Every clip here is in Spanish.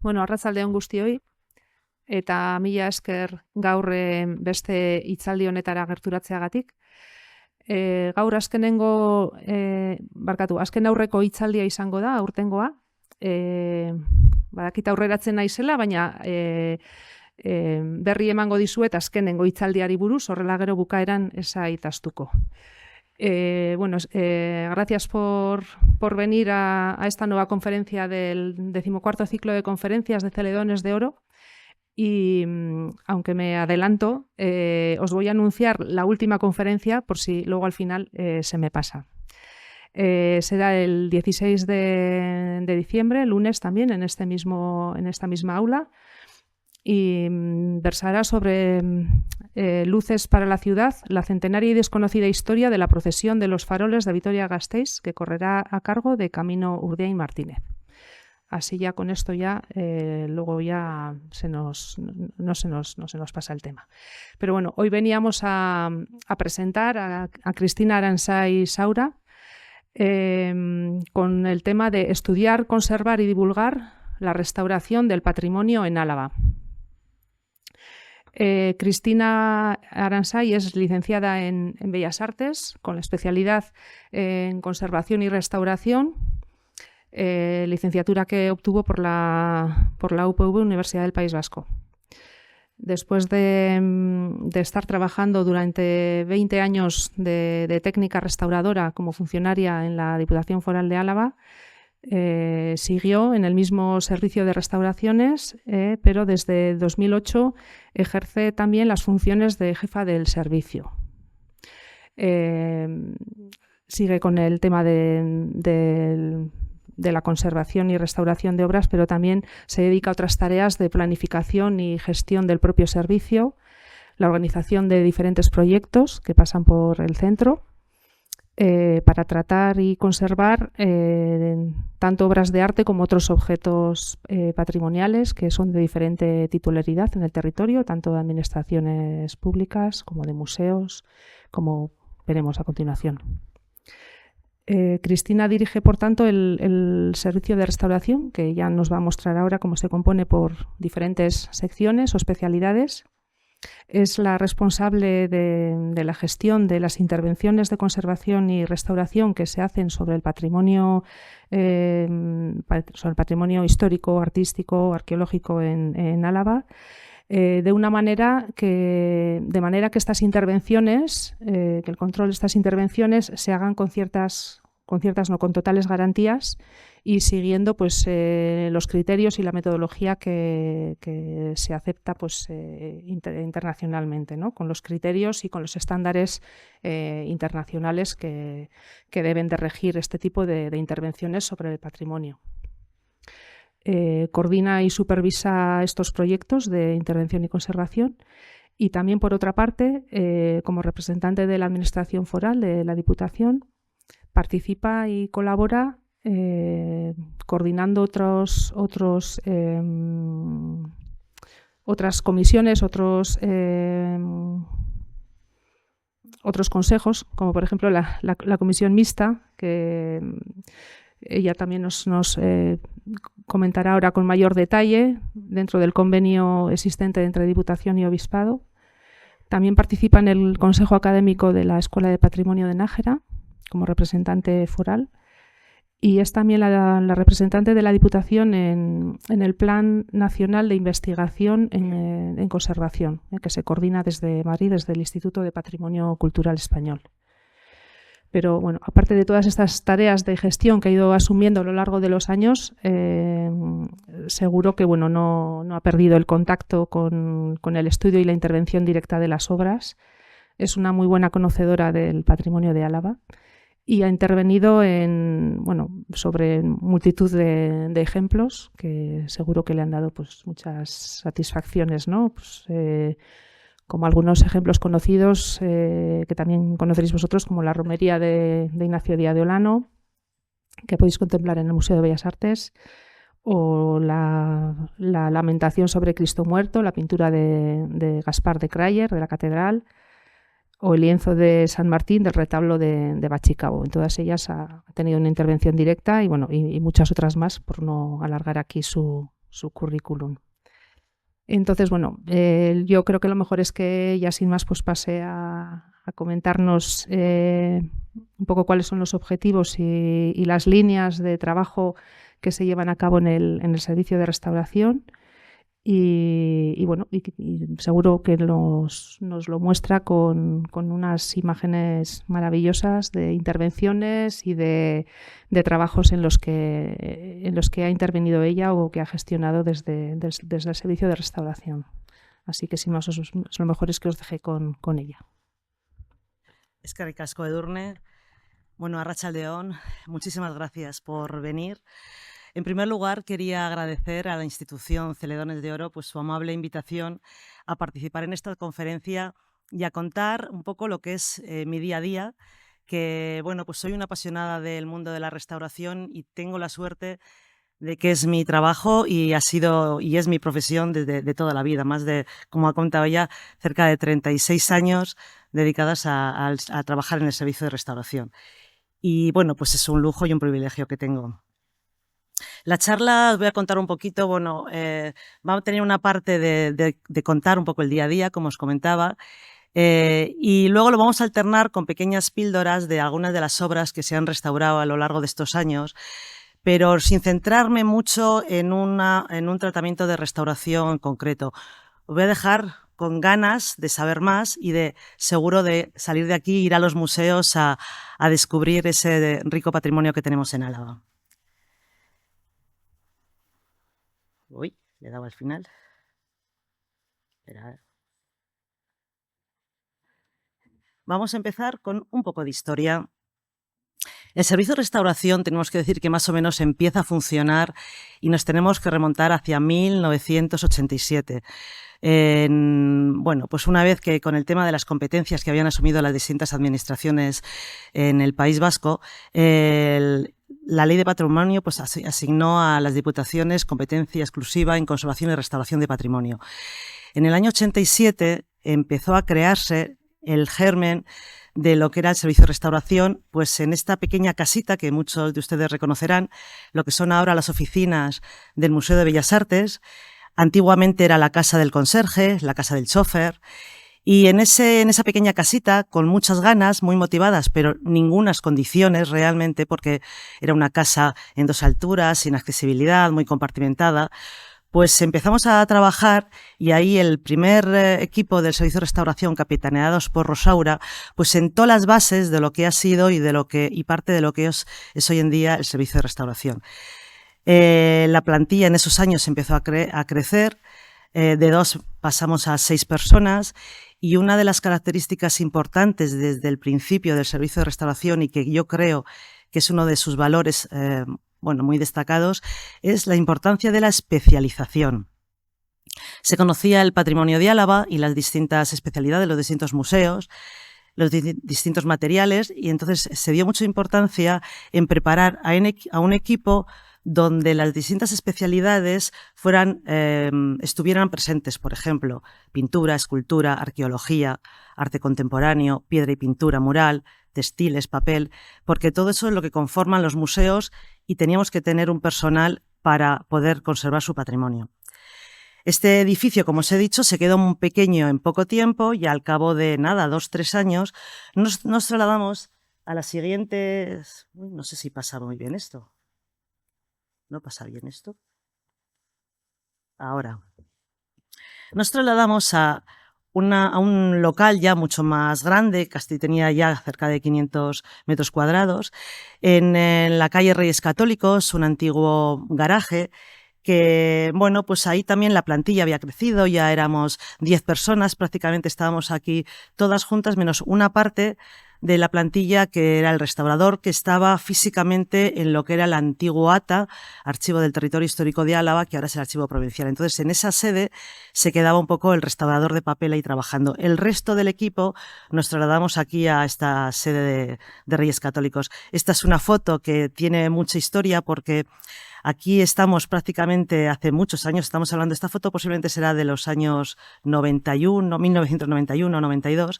Bueno, arratsaldeon guztioi, eta mila esker gaur beste hitzaldi honetara gerturatzeagatik. Gaur azken aurreko hitzaldia izango da, aurtengoa. Badakit aurreratzen naizela, baina berri emango dizuet azkenengo hitzaldiari buruz, horrela gero bukaeran esaitaztuko. Gracias por venir a esta nueva conferencia del 14º ciclo de conferencias de Celedones de Oro. Y aunque me adelanto, os voy a anunciar la última conferencia por si luego al final se me pasa. Será el 16 de diciembre, lunes también, en esta misma aula. Y versará sobre Luces para la ciudad, la centenaria y desconocida historia de la procesión de los faroles de Vitoria-Gasteiz, que correrá a cargo de Camino Urdiain Martínez. Así ya con esto luego ya no se nos pasa el tema. Pero bueno, hoy veníamos a presentar a Cristina Aranzay Saura con el tema de estudiar, conservar y divulgar la restauración del patrimonio en Álava. Cristina Aranzay es licenciada en Bellas Artes con la especialidad en Conservación y Restauración, licenciatura que obtuvo por la UPV, Universidad del País Vasco. Después de estar trabajando durante 20 años de técnica restauradora como funcionaria en la Diputación Foral de Álava, siguió en el mismo servicio de restauraciones, pero desde 2008 ejerce también las funciones de jefa del servicio. Sigue con el tema de la conservación y restauración de obras, pero también se dedica a otras tareas de planificación y gestión del propio servicio, la organización de diferentes proyectos que pasan por el centro, para tratar y conservar tanto obras de arte como otros objetos patrimoniales que son de diferente titularidad en el territorio, tanto de administraciones públicas como de museos, como veremos a continuación. Cristina dirige, por tanto, el servicio de restauración, que ya nos va a mostrar ahora cómo se compone por diferentes secciones o especialidades. Es la responsable de la gestión de las intervenciones de conservación y restauración que se hacen sobre el patrimonio histórico, artístico, arqueológico en Álava, de manera que estas intervenciones, que el control de estas intervenciones se hagan con totales garantías y siguiendo los criterios y la metodología que se acepta internacionalmente, ¿no? Con los criterios y con los estándares internacionales que deben de regir este tipo de intervenciones sobre el patrimonio. Coordina y supervisa estos proyectos de intervención y conservación y también, por otra parte, como representante de la Administración Foral de la Diputación, participa y colabora coordinando otras comisiones, otros consejos, como por ejemplo la comisión mixta, que ella también nos comentará ahora con mayor detalle dentro del convenio existente entre Diputación y Obispado. También participa en el Consejo Académico de la Escuela de Patrimonio de Nájera como representante foral y es también la representante de la Diputación en el Plan Nacional de Investigación en Conservación, que se coordina desde Madrid, desde el Instituto de Patrimonio Cultural Español. Pero bueno, aparte de todas estas tareas de gestión que ha ido asumiendo a lo largo de los años, seguro que no ha perdido el contacto con el estudio y la intervención directa de las obras. Es una muy buena conocedora del patrimonio de Álava y ha intervenido sobre multitud de ejemplos que seguro que le han dado muchas satisfacciones, ¿no? Como algunos ejemplos conocidos que también conoceréis vosotros, como la romería de Ignacio Díaz de Olano, que podéis contemplar en el Museo de Bellas Artes, o la lamentación sobre Cristo muerto, la pintura de Gaspar de Crayer, de la Catedral, o el lienzo de San Martín del retablo de Bachicabo. En todas ellas ha tenido una intervención directa y muchas otras más, por no alargar aquí su su currículum. Entonces, bueno, yo creo que lo mejor es que ella sin más pues pase a comentarnos un poco cuáles son los objetivos y las líneas de trabajo que se llevan a cabo en el servicio de restauración. Y bueno, y seguro que nos lo muestra con unas imágenes maravillosas de intervenciones y de trabajos en los que ha intervenido ella o que ha gestionado desde el servicio de restauración. Así que sin más, lo mejor es que os deje con ella. Eskerrik asko, Edurne. Bueno, arratsaldeon, muchísimas gracias por venir. En primer lugar, quería agradecer a la institución Celedones de Oro pues, su amable invitación a participar en esta conferencia y a contar un poco lo que es mi día a día, que bueno, pues soy una apasionada del mundo de la restauración y tengo la suerte de que es mi trabajo y es mi profesión de toda la vida, más de, como ha contado ella, cerca de 36 años dedicadas a trabajar en el servicio de restauración. Y bueno, pues es un lujo y un privilegio que tengo. La charla, os voy a contar un poquito, bueno, va a tener una parte de contar un poco el día a día, como os comentaba, y luego lo vamos a alternar con pequeñas píldoras de algunas de las obras que se han restaurado a lo largo de estos años, pero sin centrarme mucho en un tratamiento de restauración concreto. Os voy a dejar con ganas de saber más y seguro de salir de aquí, ir a los museos a descubrir ese rico patrimonio que tenemos en Álava. Uy, le he dado al final. Espera. Vamos a empezar con un poco de historia. El servicio de restauración tenemos que decir que más o menos empieza a funcionar y nos tenemos que remontar hacia 1987. Bueno, pues una vez que con el tema de las competencias que habían asumido las distintas administraciones en el País Vasco, la Ley de Patrimonio pues, asignó a las diputaciones competencia exclusiva en conservación y restauración de patrimonio. En el año 87 empezó a crearse el germen de lo que era el servicio de restauración, pues en esta pequeña casita que muchos de ustedes reconocerán, lo que son ahora las oficinas del Museo de Bellas Artes. Antiguamente era la casa del conserje, la casa del chofer, y en esa pequeña casita, con muchas ganas, muy motivadas, pero ningunas condiciones realmente, porque era una casa en 2 alturas, sin accesibilidad, muy compartimentada, pues empezamos a trabajar y ahí el primer equipo del servicio de restauración, capitaneados por Rosaura, pues sentó las bases de lo que ha sido y parte de lo que es hoy en día el servicio de restauración. La plantilla en esos años empezó a crecer, de 2 pasamos a 6 personas y una de las características importantes desde el principio del servicio de restauración y que yo creo que es uno de sus valores bueno, muy destacados, es la importancia de la especialización. Se conocía el patrimonio de Álava y las distintas especialidades, los distintos museos, los distintos materiales, y entonces se dio mucha importancia en preparar a un equipo donde las distintas especialidades estuvieran presentes, por ejemplo, pintura, escultura, arqueología, arte contemporáneo, piedra y pintura, mural, textiles, papel, porque todo eso es lo que conforman los museos y teníamos que tener un personal para poder conservar su patrimonio. Este edificio, como os he dicho, se quedó muy pequeño en poco tiempo y al cabo de nada, 2-3 años, nos trasladamos a las siguientes... Uy, no sé si pasa muy bien esto. ¿No pasa bien esto? Ahora. Nos trasladamos a un local ya mucho más grande, casi tenía ya cerca de 500 metros cuadrados, en la calle Reyes Católicos, un antiguo garaje, que, bueno, pues ahí también la plantilla había crecido, ya éramos 10 personas, prácticamente estábamos aquí todas juntas, menos una parte de la plantilla que era el restaurador, que estaba físicamente en lo que era el antiguo ATA, Archivo del Territorio Histórico de Álava, que ahora es el Archivo Provincial. Entonces, en esa sede se quedaba un poco el restaurador de papel ahí trabajando. El resto del equipo nos trasladamos aquí a esta sede de Reyes Católicos. Esta es una foto que tiene mucha historia porque aquí estamos prácticamente hace muchos años, estamos hablando, esta foto posiblemente será de los años 91, 1991, 92,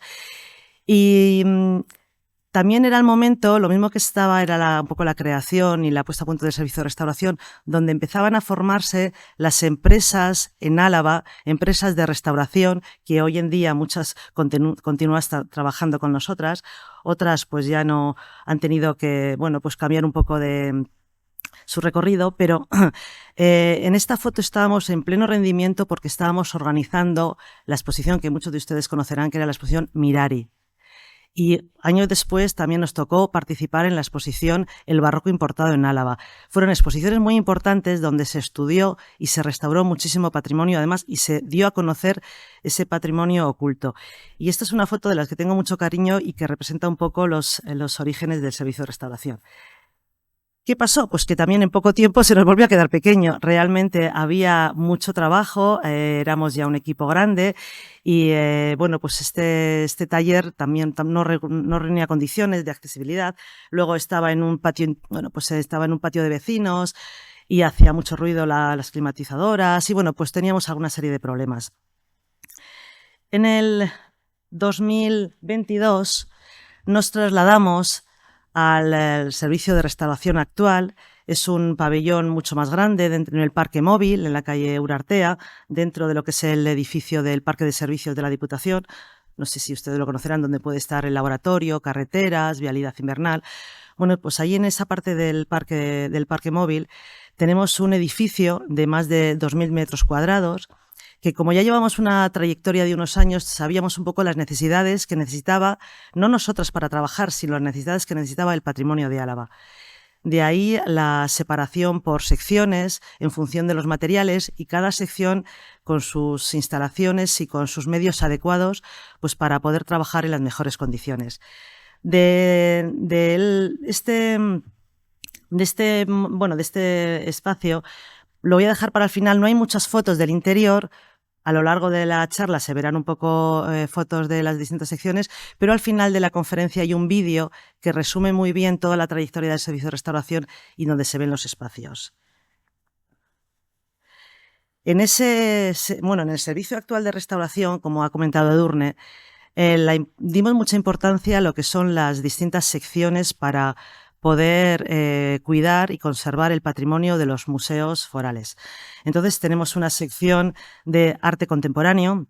y También era el momento, lo mismo que estaba, era un poco la creación y la puesta a punto del servicio de restauración, donde empezaban a formarse las empresas en Álava, empresas de restauración, que hoy en día muchas continúan trabajando con nosotras, otras pues ya no han tenido que, bueno, pues cambiar un poco de su recorrido, pero en esta foto estábamos en pleno rendimiento porque estábamos organizando la exposición que muchos de ustedes conocerán, que era la exposición Mirari. Y años después también nos tocó participar en la exposición El barroco importado en Álava. Fueron exposiciones muy importantes donde se estudió y se restauró muchísimo patrimonio, además, y se dio a conocer ese patrimonio oculto. Y esta es una foto de las que tengo mucho cariño y que representa un poco los orígenes del servicio de restauración. ¿Qué pasó? Pues que también en poco tiempo se nos volvió a quedar pequeño. Realmente había mucho trabajo, éramos ya un equipo grande y bueno, pues este taller también no reunía condiciones de accesibilidad. Luego estaba en un patio, bueno, pues estaba en un patio de vecinos y hacía mucho ruido las climatizadoras y bueno, pues teníamos alguna serie de problemas. En el 2022 nos trasladamos al servicio de restauración actual. Es un pabellón mucho más grande en el Parque Móvil, en la calle Urartea, dentro de lo que es el edificio del Parque de Servicios de la Diputación. No sé si ustedes lo conocerán, donde puede estar el laboratorio, carreteras, vialidad invernal. Bueno, pues ahí en esa parte del Parque Móvil tenemos un edificio de más de 2.000 metros cuadrados, que como ya llevamos una trayectoria de unos años, sabíamos un poco las necesidades que necesitaba, no nosotras para trabajar, sino las necesidades que necesitaba el patrimonio de Álava. De ahí la separación por secciones en función de los materiales y cada sección con sus instalaciones y con sus medios adecuados, pues para poder trabajar en las mejores condiciones. De este espacio lo voy a dejar para el final. No hay muchas fotos del interior. A lo largo de la charla se verán un poco fotos de las distintas secciones, pero al final de la conferencia hay un vídeo que resume muy bien toda la trayectoria del servicio de restauración y donde se ven los espacios. En el servicio actual de restauración, como ha comentado Edurne, dimos mucha importancia a lo que son las distintas secciones para poder cuidar y conservar el patrimonio de los museos forales. Entonces tenemos una sección de arte contemporáneo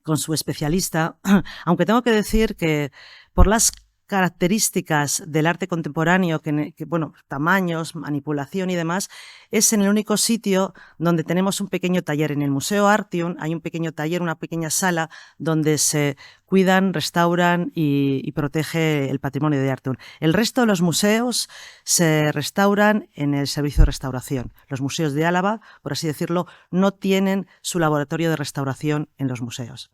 con su especialista, aunque tengo que decir que por las características del arte contemporáneo, bueno, tamaños, manipulación y demás, es en el único sitio donde tenemos un pequeño taller. En el Museo Artium hay un pequeño taller, una pequeña sala donde se cuidan, restauran y protege el patrimonio de Artium. El resto de los museos se restauran en el servicio de restauración. Los museos de Álava, por así decirlo, no tienen su laboratorio de restauración en los museos.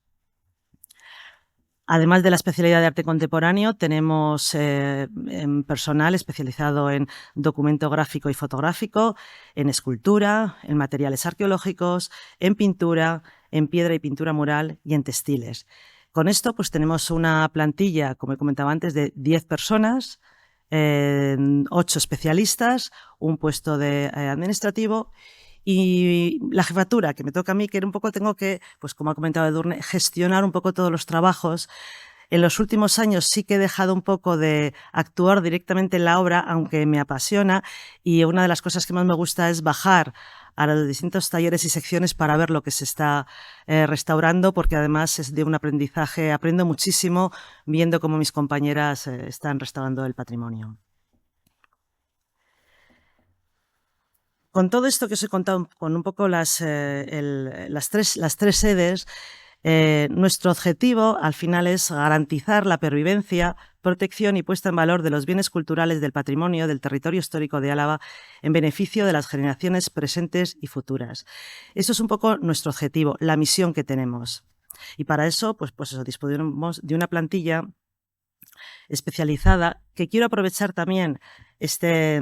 Además de la especialidad de arte contemporáneo, tenemos personal especializado en documento gráfico y fotográfico, en escultura, en materiales arqueológicos, en pintura, en piedra y pintura mural y en textiles. Con esto pues tenemos una plantilla, como he comentado antes, de 10 personas, 8 especialistas, un puesto de administrativo. Y la jefatura, que me toca a mí, que un poco tengo que, pues como ha comentado Edurne, gestionar un poco todos los trabajos. En los últimos años sí que he dejado un poco de actuar directamente en la obra, aunque me apasiona, y una de las cosas que más me gusta es bajar a los distintos talleres y secciones para ver lo que se está restaurando, porque además es de un aprendizaje, aprendo muchísimo viendo cómo mis compañeras están restaurando el patrimonio. Con todo esto que os he contado, con un poco las tres sedes, nuestro objetivo al final es garantizar la pervivencia, protección y puesta en valor de los bienes culturales del patrimonio del territorio histórico de Álava en beneficio de las generaciones presentes y futuras. Eso es un poco nuestro objetivo, la misión que tenemos. Y para eso, pues eso, disponemos de una plantilla especializada, que quiero aprovechar también este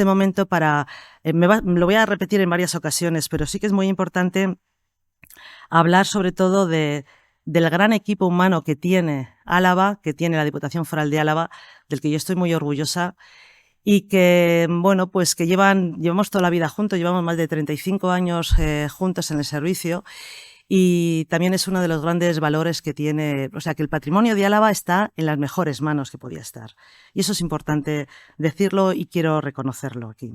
momento para, lo voy a repetir en varias ocasiones, pero sí que es muy importante hablar sobre todo del gran equipo humano que tiene Álava, que tiene la Diputación Foral de Álava, del que yo estoy muy orgullosa y que, bueno, pues que llevamos toda la vida juntos, llevamos más de 35 años juntos en el servicio. y también es uno de los grandes valores que tiene, o sea, que el patrimonio de Álava está en las mejores manos que podía estar. Y eso es importante decirlo y quiero reconocerlo aquí.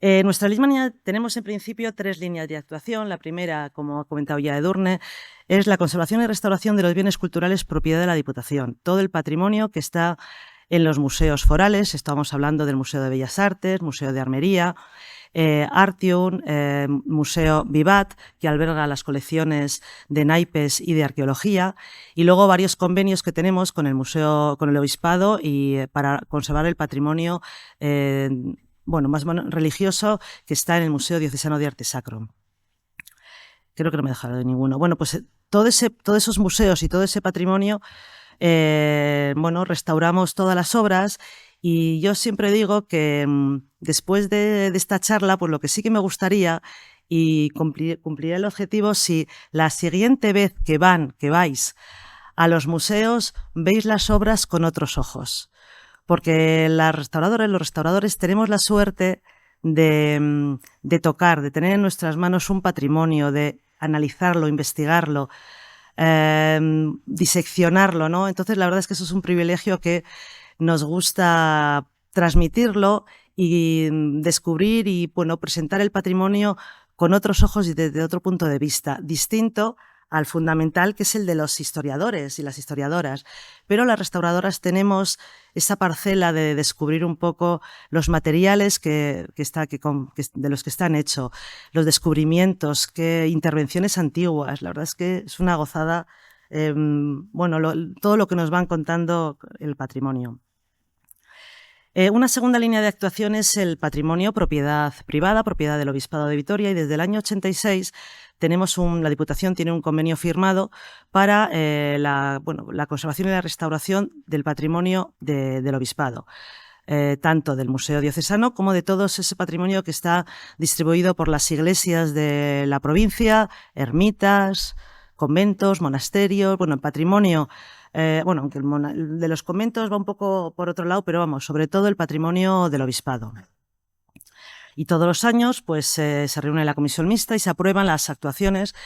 En nuestra línea tenemos en principio 3 líneas de actuación. La primera, como ha comentado ya Edurne, es la conservación y restauración de los bienes culturales propiedad de la Diputación. Todo el patrimonio que está en los museos forales, estamos hablando del Museo de Bellas Artes, Museo de Armería, Artium, Museo Vivat, que alberga las colecciones de naipes y de arqueología, y luego varios convenios que tenemos con el Museo, con el Obispado y para conservar el patrimonio más religioso que está en el Museo Diocesano de Arte Sacro. Creo que no me he dejado de ninguno. Bueno, pues todos esos museos y todo ese patrimonio, restauramos todas las obras y yo siempre digo que después de esta charla, pues lo que sí que me gustaría y cumpliré el objetivo si la siguiente vez que vais a los museos veis las obras con otros ojos. Porque los restauradores tenemos la suerte de tocar, de tener en nuestras manos un patrimonio, de analizarlo, investigarlo, diseccionarlo, ¿no? Entonces, la verdad es que eso es un privilegio que nos gusta transmitirlo y descubrir y, presentar el patrimonio con otros ojos y desde otro punto de vista, distinto al fundamental, que es el de los historiadores y las historiadoras. Pero las restauradoras tenemos esa parcela de descubrir un poco los materiales de los que están hechos, los descubrimientos, intervenciones antiguas. La verdad es que es una gozada todo lo que nos van contando el patrimonio. Una segunda línea de actuación es el patrimonio propiedad privada, propiedad del Obispado de Vitoria, y desde el año 86 la Diputación tiene un convenio firmado para la conservación y la restauración del patrimonio del Obispado, tanto del Museo Diocesano como de todo ese patrimonio que está distribuido por las iglesias de la provincia, ermitas, conventos, monasterios, el patrimonio. Aunque el de los conventos va un poco por otro lado, pero sobre todo el patrimonio del Obispado. Y todos los años se reúne la comisión mixta y se aprueban las actuaciones,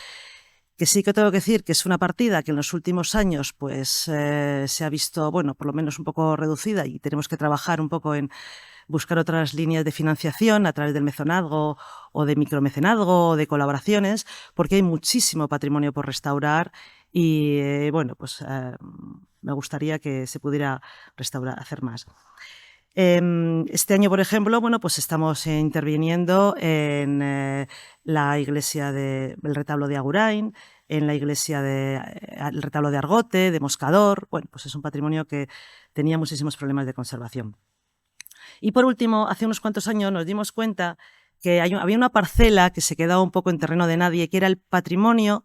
que sí que tengo que decir que es una partida que en los últimos años se ha visto, por lo menos un poco reducida, y tenemos que trabajar un poco en buscar otras líneas de financiación a través del mecenazgo o de micromecenazgo o de colaboraciones, porque hay muchísimo patrimonio por restaurar y me gustaría que se pudiera hacer más. Este año, por ejemplo, estamos interviniendo en la iglesia del retablo de Agurain, en la iglesia el retablo de Argote, de Moscador. Es un patrimonio que tenía muchísimos problemas de conservación. Y por último, hace unos cuantos años nos dimos cuenta que había una parcela que se quedaba un poco en terreno de nadie, que era el patrimonio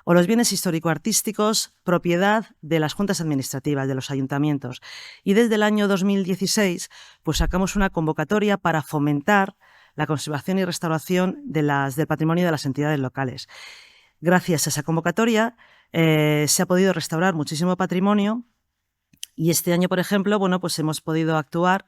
o los bienes histórico-artísticos propiedad de las juntas administrativas, de los ayuntamientos. Y desde el año 2016 sacamos una convocatoria para fomentar la conservación y restauración del patrimonio de las entidades locales. Gracias a esa convocatoria se ha podido restaurar muchísimo patrimonio. Y este año, por ejemplo, hemos podido actuar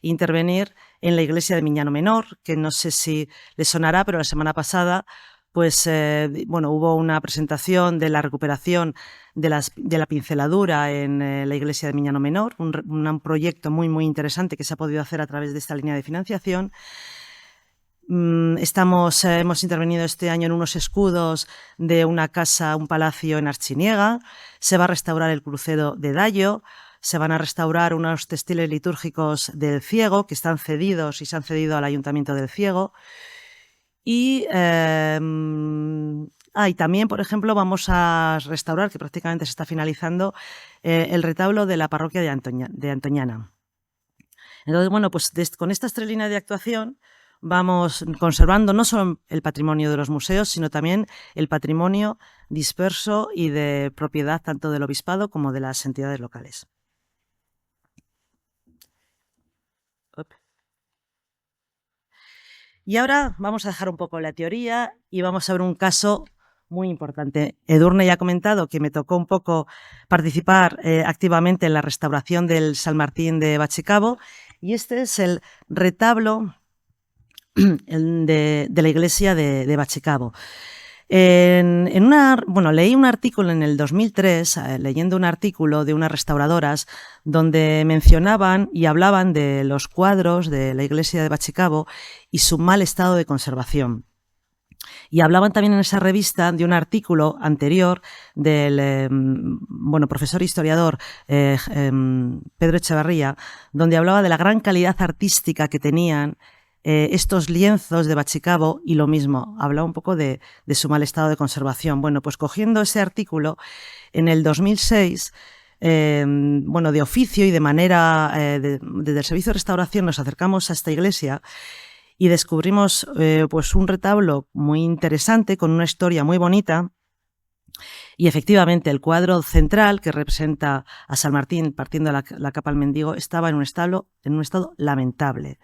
e intervenir en la iglesia de Miñano Menor, que no sé si les sonará, pero la semana pasada hubo una presentación de la recuperación de la pinceladura en la iglesia de Miñano Menor, un proyecto muy, muy interesante que se ha podido hacer a través de esta línea de financiación. Hemos intervenido este año en unos escudos de una casa, un palacio en Archiniega. Se va a restaurar el crucero de Dallo. Se van a restaurar unos textiles litúrgicos del Ciego que están cedidos y se han cedido al Ayuntamiento del Ciego. Y también, por ejemplo, vamos a restaurar, que prácticamente se está finalizando, el retablo de la parroquia de Antoñana. Entonces, con estas 3 líneas de actuación vamos conservando no solo el patrimonio de los museos, sino también el patrimonio disperso y de propiedad tanto del Obispado como de las entidades locales. Y ahora vamos a dejar un poco la teoría y vamos a ver un caso muy importante. Edurne ya ha comentado que me tocó un poco participar activamente en la restauración del San Martín de Bachicabo, y este es el retablo de la iglesia de Bachicabo. Leí un artículo en el 2003, leyendo un artículo de unas restauradoras, donde mencionaban y hablaban de los cuadros de la iglesia de Bachicabo y su mal estado de conservación. Y hablaban también en esa revista de un artículo anterior del profesor historiador Pedro Echevarría, donde hablaba de la gran calidad artística que tenían estos lienzos de Bachicabo, y lo mismo, hablaba un poco de su mal estado de conservación. Bueno, pues cogiendo ese artículo, en el 2006, de oficio y de manera desde el Servicio de Restauración nos acercamos a esta iglesia y descubrimos pues un retablo muy interesante, con una historia muy bonita. Y efectivamente, el cuadro central, que representa a San Martín partiendo la capa al mendigo, estaba en un estado lamentable.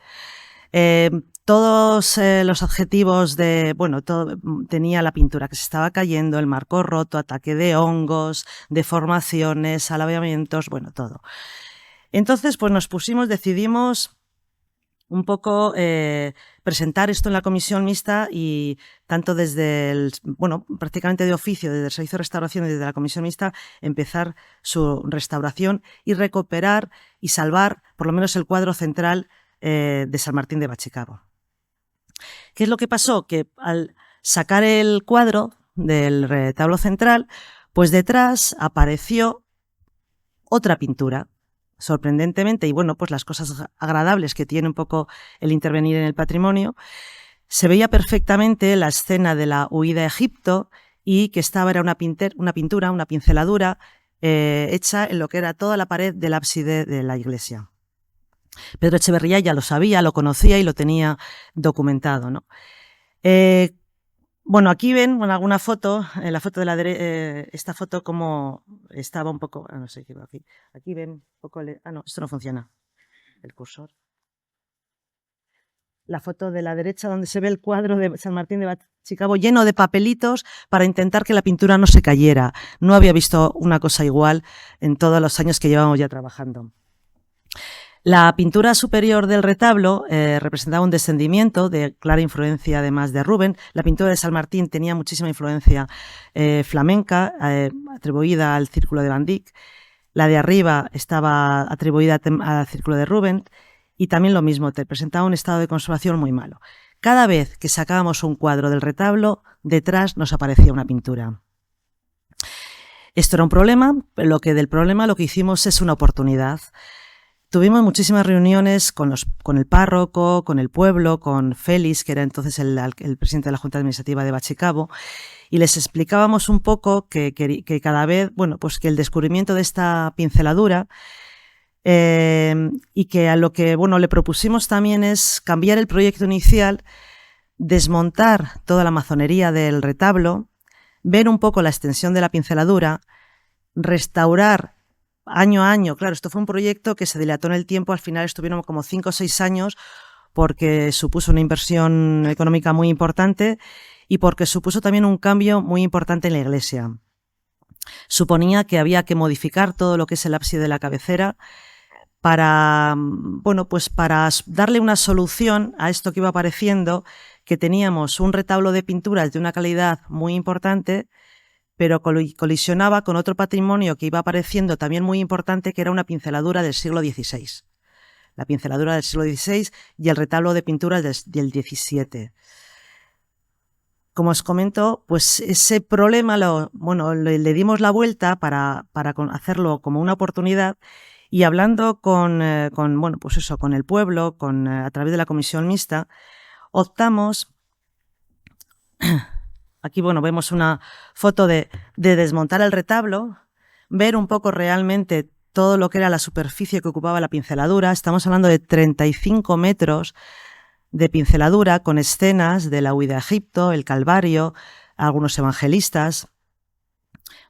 Todos los adjetivos tenía la pintura que se estaba cayendo, el marco roto, ataque de hongos, deformaciones, alabeamientos, todo. Entonces, pues decidimos un poco presentar esto en la comisión mixta, y tanto desde prácticamente de oficio, desde el Servicio de Restauración y desde la comisión mixta, empezar su restauración y recuperar y salvar por lo menos el cuadro central de San Martín de Bachicabo. ¿Qué es lo que pasó? Que al sacar el cuadro del retablo central, pues detrás apareció otra pintura, sorprendentemente, y pues las cosas agradables que tiene un poco el intervenir en el patrimonio. Se veía perfectamente la escena de la huida a Egipto, y que era una pintura, una pinceladura hecha en lo que era toda la pared del ábside de la iglesia. Pedro Echevarría ya lo sabía, lo conocía y lo tenía documentado, ¿no? Aquí ven alguna foto, la foto de la derecha, esta foto como estaba un poco, no sé qué va aquí. Aquí ven un poco, no, esto no funciona, el cursor. La foto de la derecha, donde se ve el cuadro de San Martín de Bachicabo lleno de papelitos para intentar que la pintura no se cayera. No había visto una cosa igual en todos los años que llevamos ya trabajando. La pintura superior del retablo representaba un descendimiento de clara influencia, además, de Rubens. La pintura de San Martín tenía muchísima influencia flamenca, atribuida al Círculo de Van Dyck. La de arriba estaba atribuida al Círculo de Rubens, y también lo mismo, te presentaba un estado de conservación muy malo. Cada vez que sacábamos un cuadro del retablo, detrás nos aparecía una pintura. Esto era un problema, pero lo que hicimos es una oportunidad. Tuvimos muchísimas reuniones con el párroco, con el pueblo, con Félix, que era entonces el presidente de la Junta Administrativa de Bachicabo, y les explicábamos un poco que cada vez, que el descubrimiento de esta pinceladura, y que a lo que le propusimos también es cambiar el proyecto inicial, desmontar toda la mazonería del retablo, ver un poco la extensión de la pinceladura, restaurar año a año. Claro, esto fue un proyecto que se dilató en el tiempo. Al final estuvieron como 5 o 6 años, porque supuso una inversión económica muy importante y porque supuso también un cambio muy importante en la iglesia. Suponía que había que modificar todo lo que es el ábside de la cabecera para darle una solución a esto que iba apareciendo, que teníamos un retablo de pinturas de una calidad muy importante, pero colisionaba con otro patrimonio que iba apareciendo también muy importante, que era una pinceladura del siglo XVI. La pinceladura del siglo XVI y el retablo de pinturas del XVII. Como os comento, pues ese problema le dimos la vuelta para hacerlo como una oportunidad, y hablando con el pueblo, a través de la comisión mixta, optamos. Aquí, vemos una foto de desmontar el retablo, ver un poco realmente todo lo que era la superficie que ocupaba la pinceladura. Estamos hablando de 35 metros de pinceladura, con escenas de la huida a Egipto, el Calvario, algunos evangelistas,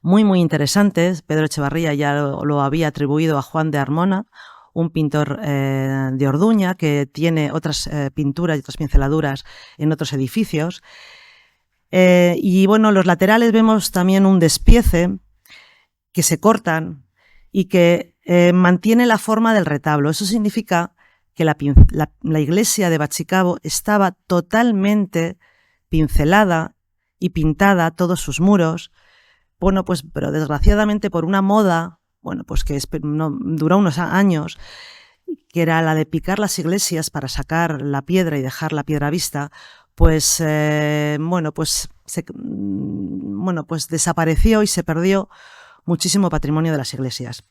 muy, muy interesantes. Pedro Echevarría ya lo había atribuido a Juan de Armona, un pintor de Orduña, que tiene otras pinturas y otras pinceladuras en otros edificios. Los laterales vemos también un despiece, que se cortan y que mantiene la forma del retablo. Eso significa que la iglesia de Bachicabo estaba totalmente pincelada y pintada, todos sus muros. Bueno, pues, pero desgraciadamente por una moda, bueno, pues que no, duró unos años, que era la de picar las iglesias para sacar la piedra y dejar la piedra vista, pues, pues desapareció y se perdió muchísimo patrimonio de las iglesias.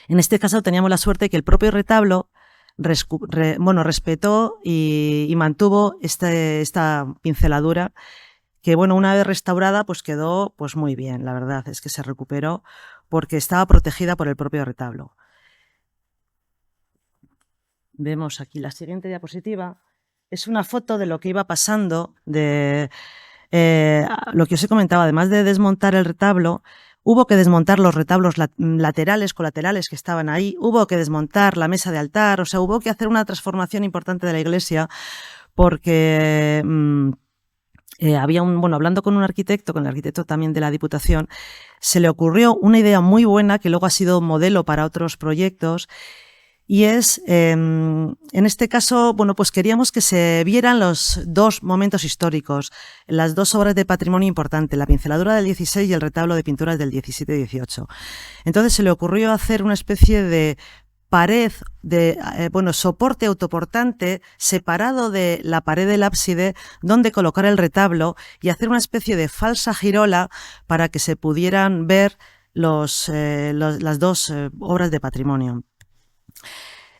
En este caso teníamos la suerte que el propio retablo respetó y mantuvo esta pinceladura que, bueno, una vez restaurada, pues quedó pues muy bien. La verdad es que se recuperó porque estaba protegida por el propio retablo. Vemos aquí la siguiente diapositiva. Es una foto de lo que iba pasando, de lo que os he comentado. Además de desmontar el retablo, hubo que desmontar los retablos laterales, colaterales que estaban ahí, hubo que desmontar la mesa de altar, o sea, hubo que hacer una transformación importante de la iglesia porque había hablando con el arquitecto también de la Diputación, se le ocurrió una idea muy buena que luego ha sido modelo para otros proyectos. Y es, en este caso, bueno, pues queríamos que se vieran los dos momentos históricos, las dos obras de patrimonio importante, la pinceladura del 16 y el retablo de pinturas del 17 y 18. Entonces se le ocurrió hacer una especie de pared, soporte autoportante separado de la pared del ábside donde colocar el retablo y hacer una especie de falsa girola para que se pudieran ver las dos obras de patrimonio.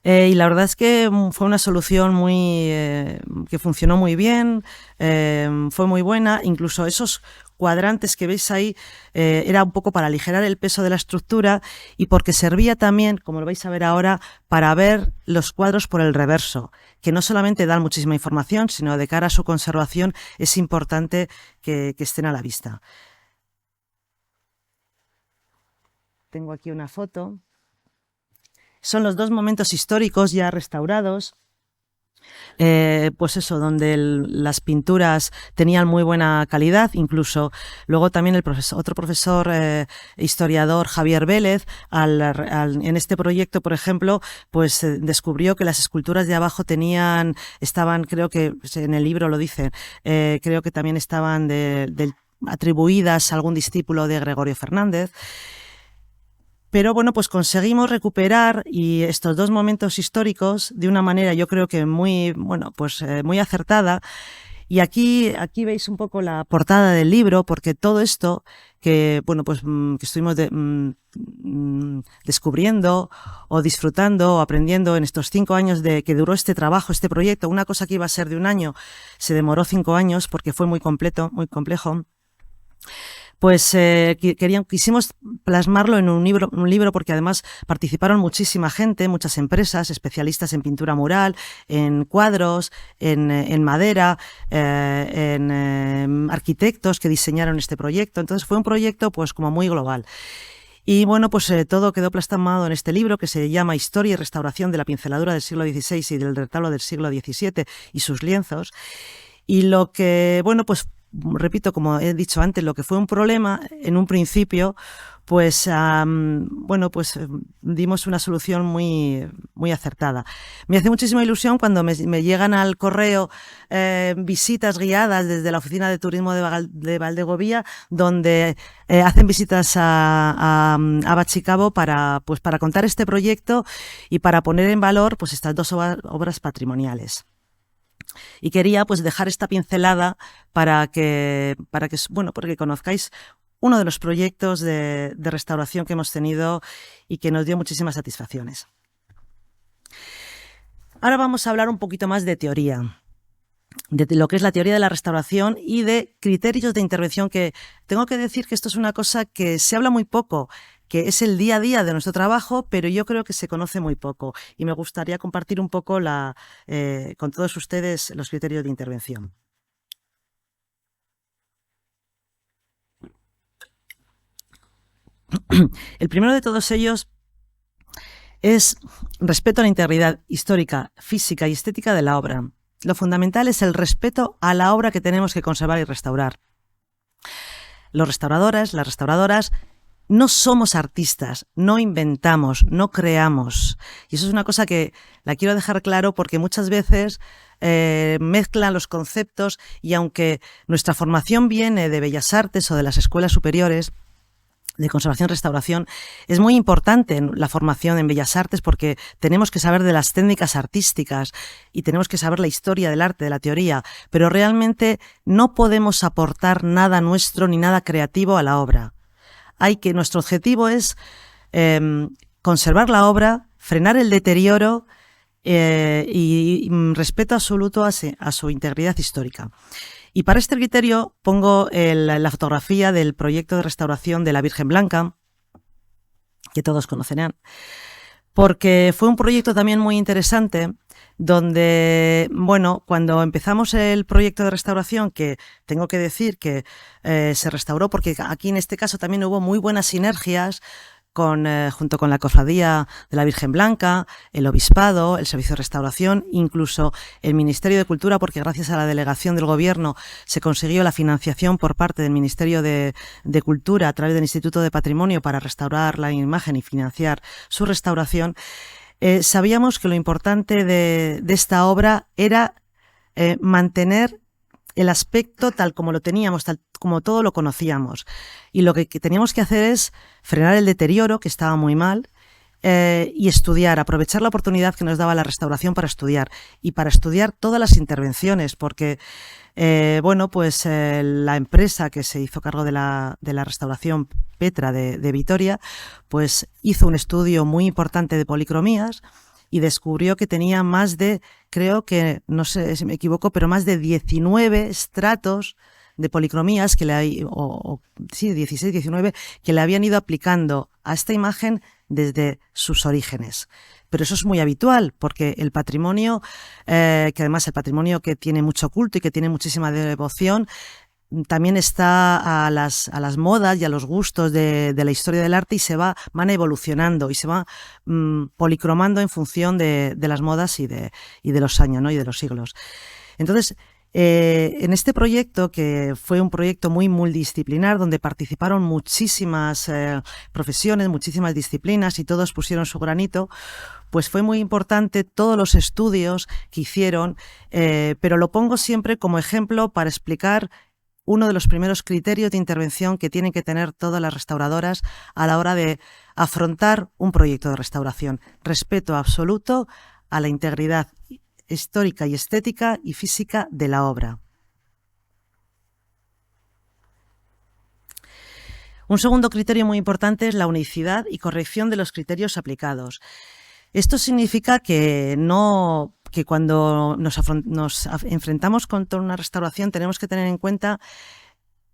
Y la verdad es que fue una solución que funcionó muy bien, fue muy buena. Incluso esos cuadrantes que veis ahí era un poco para aligerar el peso de la estructura y porque servía también, como lo vais a ver ahora, para ver los cuadros por el reverso, que no solamente dan muchísima información, sino de cara a su conservación es importante que estén a la vista. Tengo aquí una foto. Son los dos momentos históricos ya restaurados, pues eso, donde las pinturas tenían muy buena calidad. Incluso luego también otro profesor historiador, Javier Vélez, en este proyecto, por ejemplo, pues descubrió que las esculturas de abajo estaban, creo que en el libro lo dice, creo que también estaban atribuidas a algún discípulo de Gregorio Fernández. Pero bueno, pues conseguimos recuperar estos dos momentos históricos de una manera, yo creo que muy acertada. Y aquí veis un poco la portada del libro, porque todo esto que estuvimos descubriendo o disfrutando o aprendiendo en estos 5 años que duró este trabajo, este proyecto, una cosa que iba a ser de 1 año, se demoró 5 años porque fue muy complejo. Pues quisimos plasmarlo en un libro porque además participaron muchísima gente, muchas empresas, especialistas en pintura mural, en cuadros, en madera, en arquitectos que diseñaron este proyecto. Entonces fue un proyecto pues como muy global. Y bueno, pues todo quedó plasmado en este libro que se llama Historia y restauración de la pinceladura del siglo XVI y del retablo del siglo XVII y sus lienzos. Y lo que, repito, como he dicho antes, lo que fue un problema en un principio, pues dimos una solución muy, muy acertada. Me hace muchísima ilusión cuando me llegan al correo visitas guiadas desde la Oficina de Turismo de Valdegovía, donde hacen visitas a Bachicabo para contar este proyecto y para poner en valor pues estas dos obras patrimoniales. Y quería pues dejar esta pincelada porque conozcáis uno de los proyectos de restauración que hemos tenido y que nos dio muchísimas satisfacciones. Ahora vamos a hablar un poquito más de teoría, de lo que es la teoría de la restauración y de criterios de intervención, que tengo que decir que esto es una cosa que se habla muy poco, que es el día a día de nuestro trabajo, pero yo creo que se conoce muy poco y me gustaría compartir un poco con todos ustedes los criterios de intervención. El primero de todos ellos es respeto a la integridad histórica, física y estética de la obra. Lo fundamental es el respeto a la obra que tenemos que conservar y restaurar. Los restauradores, las restauradoras, no somos artistas, no inventamos, no creamos. Y eso es una cosa que la quiero dejar claro porque muchas veces mezclan los conceptos y aunque nuestra formación viene de Bellas Artes o de las escuelas superiores, de conservación y restauración, es muy importante la formación en Bellas Artes porque tenemos que saber de las técnicas artísticas y tenemos que saber la historia del arte, de la teoría, pero realmente no podemos aportar nada nuestro ni nada creativo a la obra. Nuestro objetivo es conservar la obra, frenar el deterioro y respeto absoluto a su integridad histórica. Y para este criterio pongo la fotografía del proyecto de restauración de la Virgen Blanca, que todos conocerán, porque fue un proyecto también muy interesante donde, bueno, cuando empezamos el proyecto de restauración, que tengo que decir que se restauró porque aquí en este caso también hubo muy buenas sinergias junto con la Cofradía de la Virgen Blanca, el Obispado, el Servicio de Restauración, incluso el Ministerio de Cultura, porque gracias a la delegación del Gobierno se consiguió la financiación por parte del Ministerio de Cultura a través del Instituto de Patrimonio para restaurar la imagen y financiar su restauración. Sabíamos que lo importante de esta obra era mantener el aspecto tal como lo teníamos, tal como todo lo conocíamos. Y lo que teníamos que hacer es frenar el deterioro, que estaba muy mal, y estudiar, aprovechar la oportunidad que nos daba la restauración para estudiar. Y para estudiar todas las intervenciones, porque la empresa que se hizo cargo de la restauración, Petra de Vitoria, pues hizo un estudio muy importante de policromías y descubrió que tenía más de, creo que, no sé si me equivoco, pero más de 19 estratos de policromías 16, 19, que le habían ido aplicando a esta imagen desde sus orígenes. Pero eso es muy habitual, porque el patrimonio, que además el patrimonio que tiene mucho culto y que tiene muchísima devoción, también está a las modas y a los gustos de la historia del arte y van evolucionando y se va policromando en función de las modas y de los años, ¿no? Y de los siglos. Entonces, en este proyecto, que fue un proyecto muy multidisciplinar, donde participaron muchísimas profesiones, muchísimas disciplinas y todos pusieron su granito, pues fue muy importante todos los estudios que hicieron, pero lo pongo siempre como ejemplo para explicar uno de los primeros criterios de intervención que tienen que tener todas las restauradoras a la hora de afrontar un proyecto de restauración. Respeto absoluto a la integridad histórica y estética y física de la obra. Un segundo criterio muy importante es la unicidad y corrección de los criterios aplicados. Esto significa que cuando nos enfrentamos contra una restauración tenemos que tener en cuenta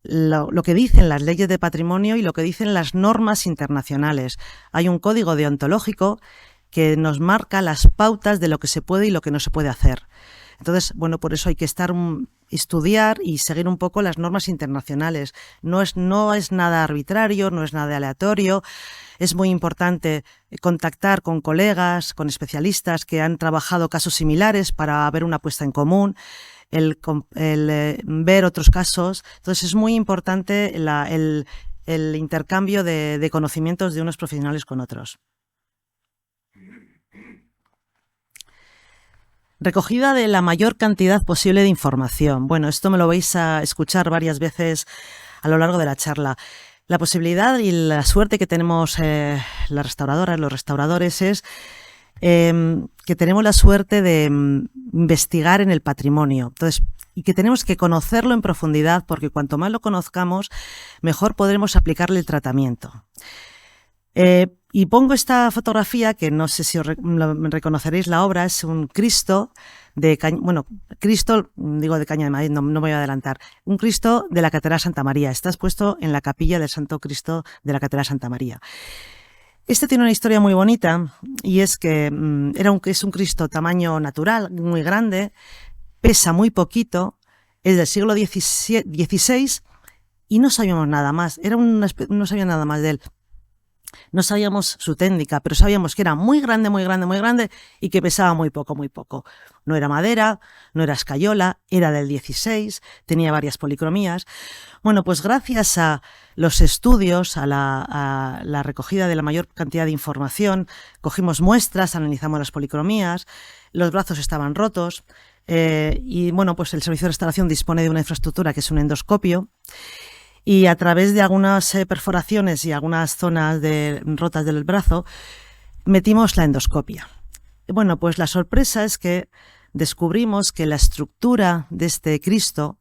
lo que dicen las leyes de patrimonio y lo que dicen las normas internacionales. Hay un código deontológico que nos marca las pautas de lo que se puede y lo que no se puede hacer. Entonces, bueno, por eso hay que estudiar y seguir un poco las normas internacionales. No es nada arbitrario, no es nada aleatorio. Es muy importante contactar con colegas, con especialistas que han trabajado casos similares para ver una puesta en común, el ver otros casos. Entonces, es muy importante el intercambio de conocimientos de unos profesionales con otros. Recogida de la mayor cantidad posible de información. Bueno, esto me lo vais a escuchar varias veces a lo largo de la charla. La posibilidad y la suerte que tenemos las restauradoras, los restauradores, es que tenemos la suerte de investigar en el patrimonio. Entonces, y que tenemos que conocerlo en profundidad, porque cuanto más lo conozcamos, mejor podremos aplicarle el tratamiento. Y pongo esta fotografía, que no sé si reconoceréis la obra, es un Cristo Cristo, digo de Caña de Madrid, no me voy a adelantar, un Cristo de la Catedral Santa María, está expuesto en la capilla del Santo Cristo de la Catedral Santa María. Este tiene una historia muy bonita, y es que es un Cristo tamaño natural, muy grande, pesa muy poquito, es del siglo XVI y no sabíamos nada más, no sabía nada más de él. No sabíamos su técnica, pero sabíamos que era muy grande, muy grande, muy grande y que pesaba muy poco, muy poco. No era madera, no era escayola, era del 16, tenía varias policromías. Bueno, pues gracias a los estudios, a la recogida de la mayor cantidad de información, cogimos muestras, analizamos las policromías, los brazos estaban rotos y bueno, pues el servicio de restauración dispone de una infraestructura que es un endoscopio. Y a través de algunas perforaciones y algunas zonas rotas del brazo, metimos la endoscopia. Bueno, pues la sorpresa es que descubrimos que la estructura de este Cristo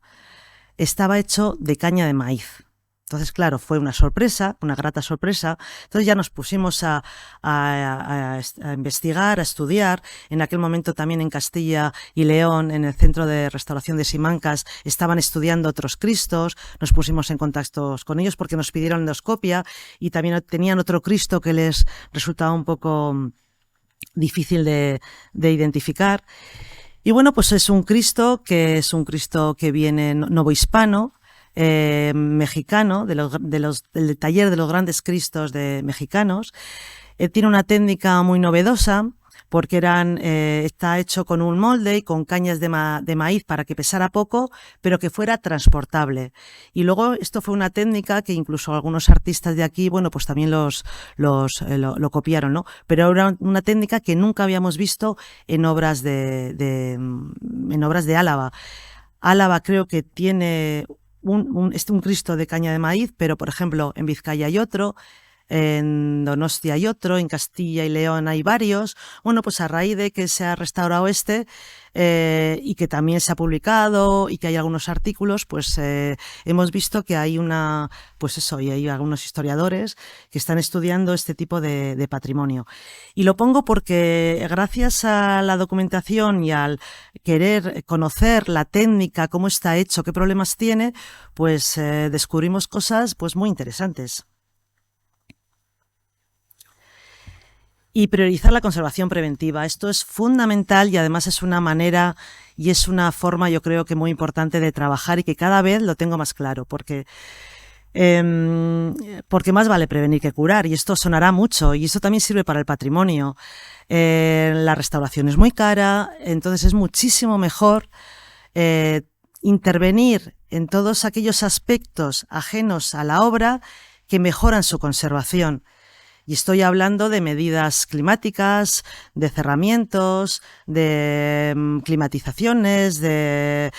estaba hecho de caña de maíz. Entonces, claro, fue una sorpresa, una grata sorpresa. Entonces ya nos pusimos a investigar, a estudiar. En aquel momento también en Castilla y León, en el Centro de Restauración de Simancas, estaban estudiando otros Cristos. Nos pusimos en contacto con ellos porque nos pidieron endoscopia y también tenían otro Cristo que les resultaba un poco difícil de identificar. Y bueno, pues es un Cristo que viene novohispano, mexicano, del taller de los grandes Cristos mexicanos. Tiene una técnica muy novedosa porque está hecho con un molde y con cañas de maíz para que pesara poco, pero que fuera transportable. Y luego esto fue una técnica que incluso algunos artistas de aquí, bueno, pues también lo copiaron, ¿no? Pero era una técnica que nunca habíamos visto en obras de Álava. Álava creo que tiene un Cristo de caña de maíz, pero por ejemplo en Vizcaya hay otro, en Donostia hay otro, en Castilla y León hay varios. Bueno, pues a raíz de que se ha restaurado y que también se ha publicado y que hay algunos artículos, pues hemos visto que hay y hay algunos historiadores que están estudiando este tipo de patrimonio. Y lo pongo porque gracias a la documentación y al querer conocer la técnica, cómo está hecho, qué problemas tiene, pues descubrimos cosas pues muy interesantes. Y priorizar la conservación preventiva. Esto es fundamental y además es una manera y es una forma, yo creo que muy importante de trabajar y que cada vez lo tengo más claro, porque más vale prevenir que curar, y esto sonará mucho y eso también sirve para el patrimonio. La restauración es muy cara, entonces es muchísimo mejor intervenir en todos aquellos aspectos ajenos a la obra que mejoran su conservación. Y estoy hablando de medidas climáticas, de cerramientos, de climatizaciones, de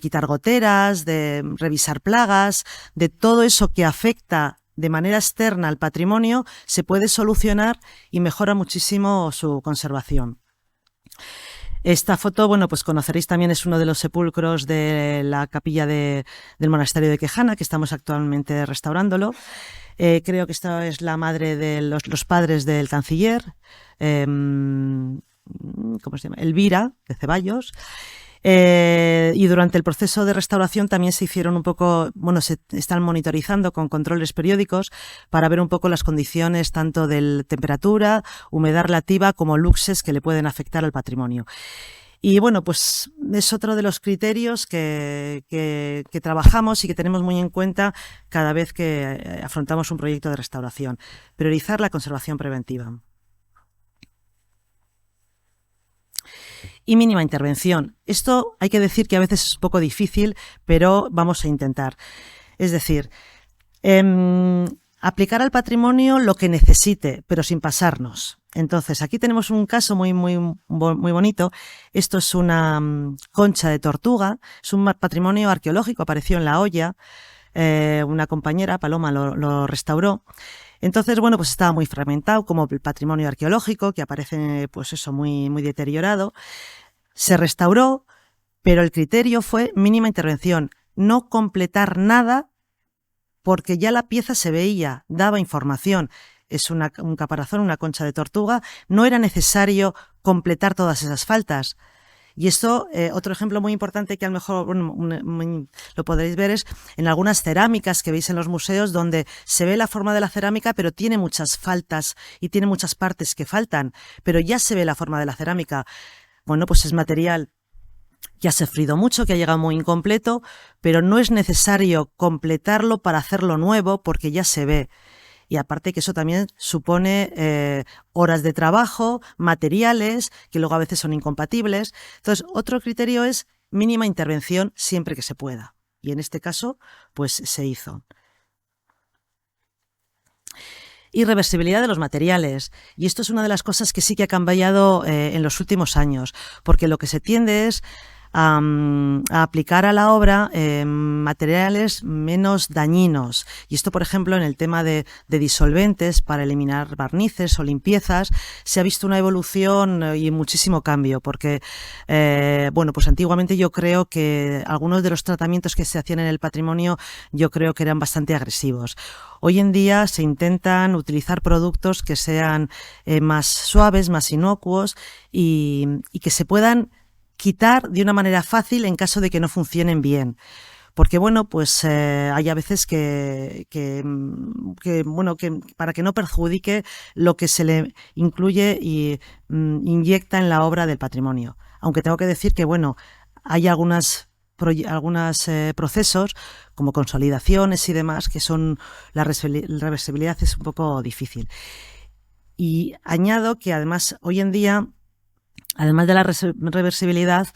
quitar goteras, de revisar plagas, de todo eso que afecta de manera externa al patrimonio, se puede solucionar y mejora muchísimo su conservación. Esta foto, bueno, pues conoceréis también, es uno de los sepulcros de la capilla del monasterio de Quejana, que estamos actualmente restaurándolo. Creo que esta es la madre de los padres del canciller, ¿cómo se llama? Elvira, de Ceballos. Y durante el proceso de restauración también se hicieron se están monitorizando con controles periódicos para ver un poco las condiciones tanto de temperatura, humedad relativa como luxes que le pueden afectar al patrimonio. Y bueno, pues es otro de los criterios que trabajamos y que tenemos muy en cuenta cada vez que afrontamos un proyecto de restauración. Priorizar la conservación preventiva. Y mínima intervención. Esto hay que decir que a veces es un poco difícil, pero vamos a intentar. Es decir, aplicar al patrimonio lo que necesite, pero sin pasarnos. Entonces, aquí tenemos un caso muy bonito. Esto es una concha de tortuga, es un patrimonio arqueológico, apareció en La Hoya, una compañera, Paloma, lo restauró. Entonces, bueno, pues estaba muy fragmentado, como el patrimonio arqueológico, que aparece, pues eso, muy deteriorado. Se restauró, pero el criterio fue mínima intervención, no completar nada, porque ya la pieza se veía, daba información. Es un caparazón, una concha de tortuga, no era necesario completar todas esas faltas. Y esto, otro ejemplo muy importante que a lo mejor lo podréis ver es en algunas cerámicas que veis en los museos, donde se ve la forma de la cerámica, pero tiene muchas faltas y tiene muchas partes que faltan, pero ya se ve la forma de la cerámica. Bueno, pues es material que ha sufrido mucho, que ha llegado muy incompleto, pero no es necesario completarlo para hacerlo nuevo porque ya se ve. y aparte que eso también supone horas de trabajo, materiales, que luego a veces son incompatibles. Entonces, otro criterio es mínima intervención siempre que se pueda. Y en este caso, pues se hizo. Y reversibilidad de los materiales. Y esto es una de las cosas que sí que ha cambiado en los últimos años, porque lo que se tiende es a aplicar a la obra materiales menos dañinos. Y esto, por ejemplo, en el tema de disolventes para eliminar barnices o limpiezas, se ha visto una evolución y muchísimo cambio, porque, bueno, pues antiguamente yo creo que algunos de los tratamientos que se hacían en el patrimonio, yo creo que eran bastante agresivos. Hoy en día se intentan utilizar productos que sean más suaves, más inocuos y que se puedan quitar de una manera fácil en caso de que no funcionen bien. Porque, bueno, pues hay a veces que para que no perjudique lo que se le incluye y inyecta en la obra del patrimonio. Aunque tengo que decir que, bueno, hay algunos procesos como consolidaciones y demás que son la reversibilidad es un poco difícil. Y añado que además hoy en día, además de la reversibilidad,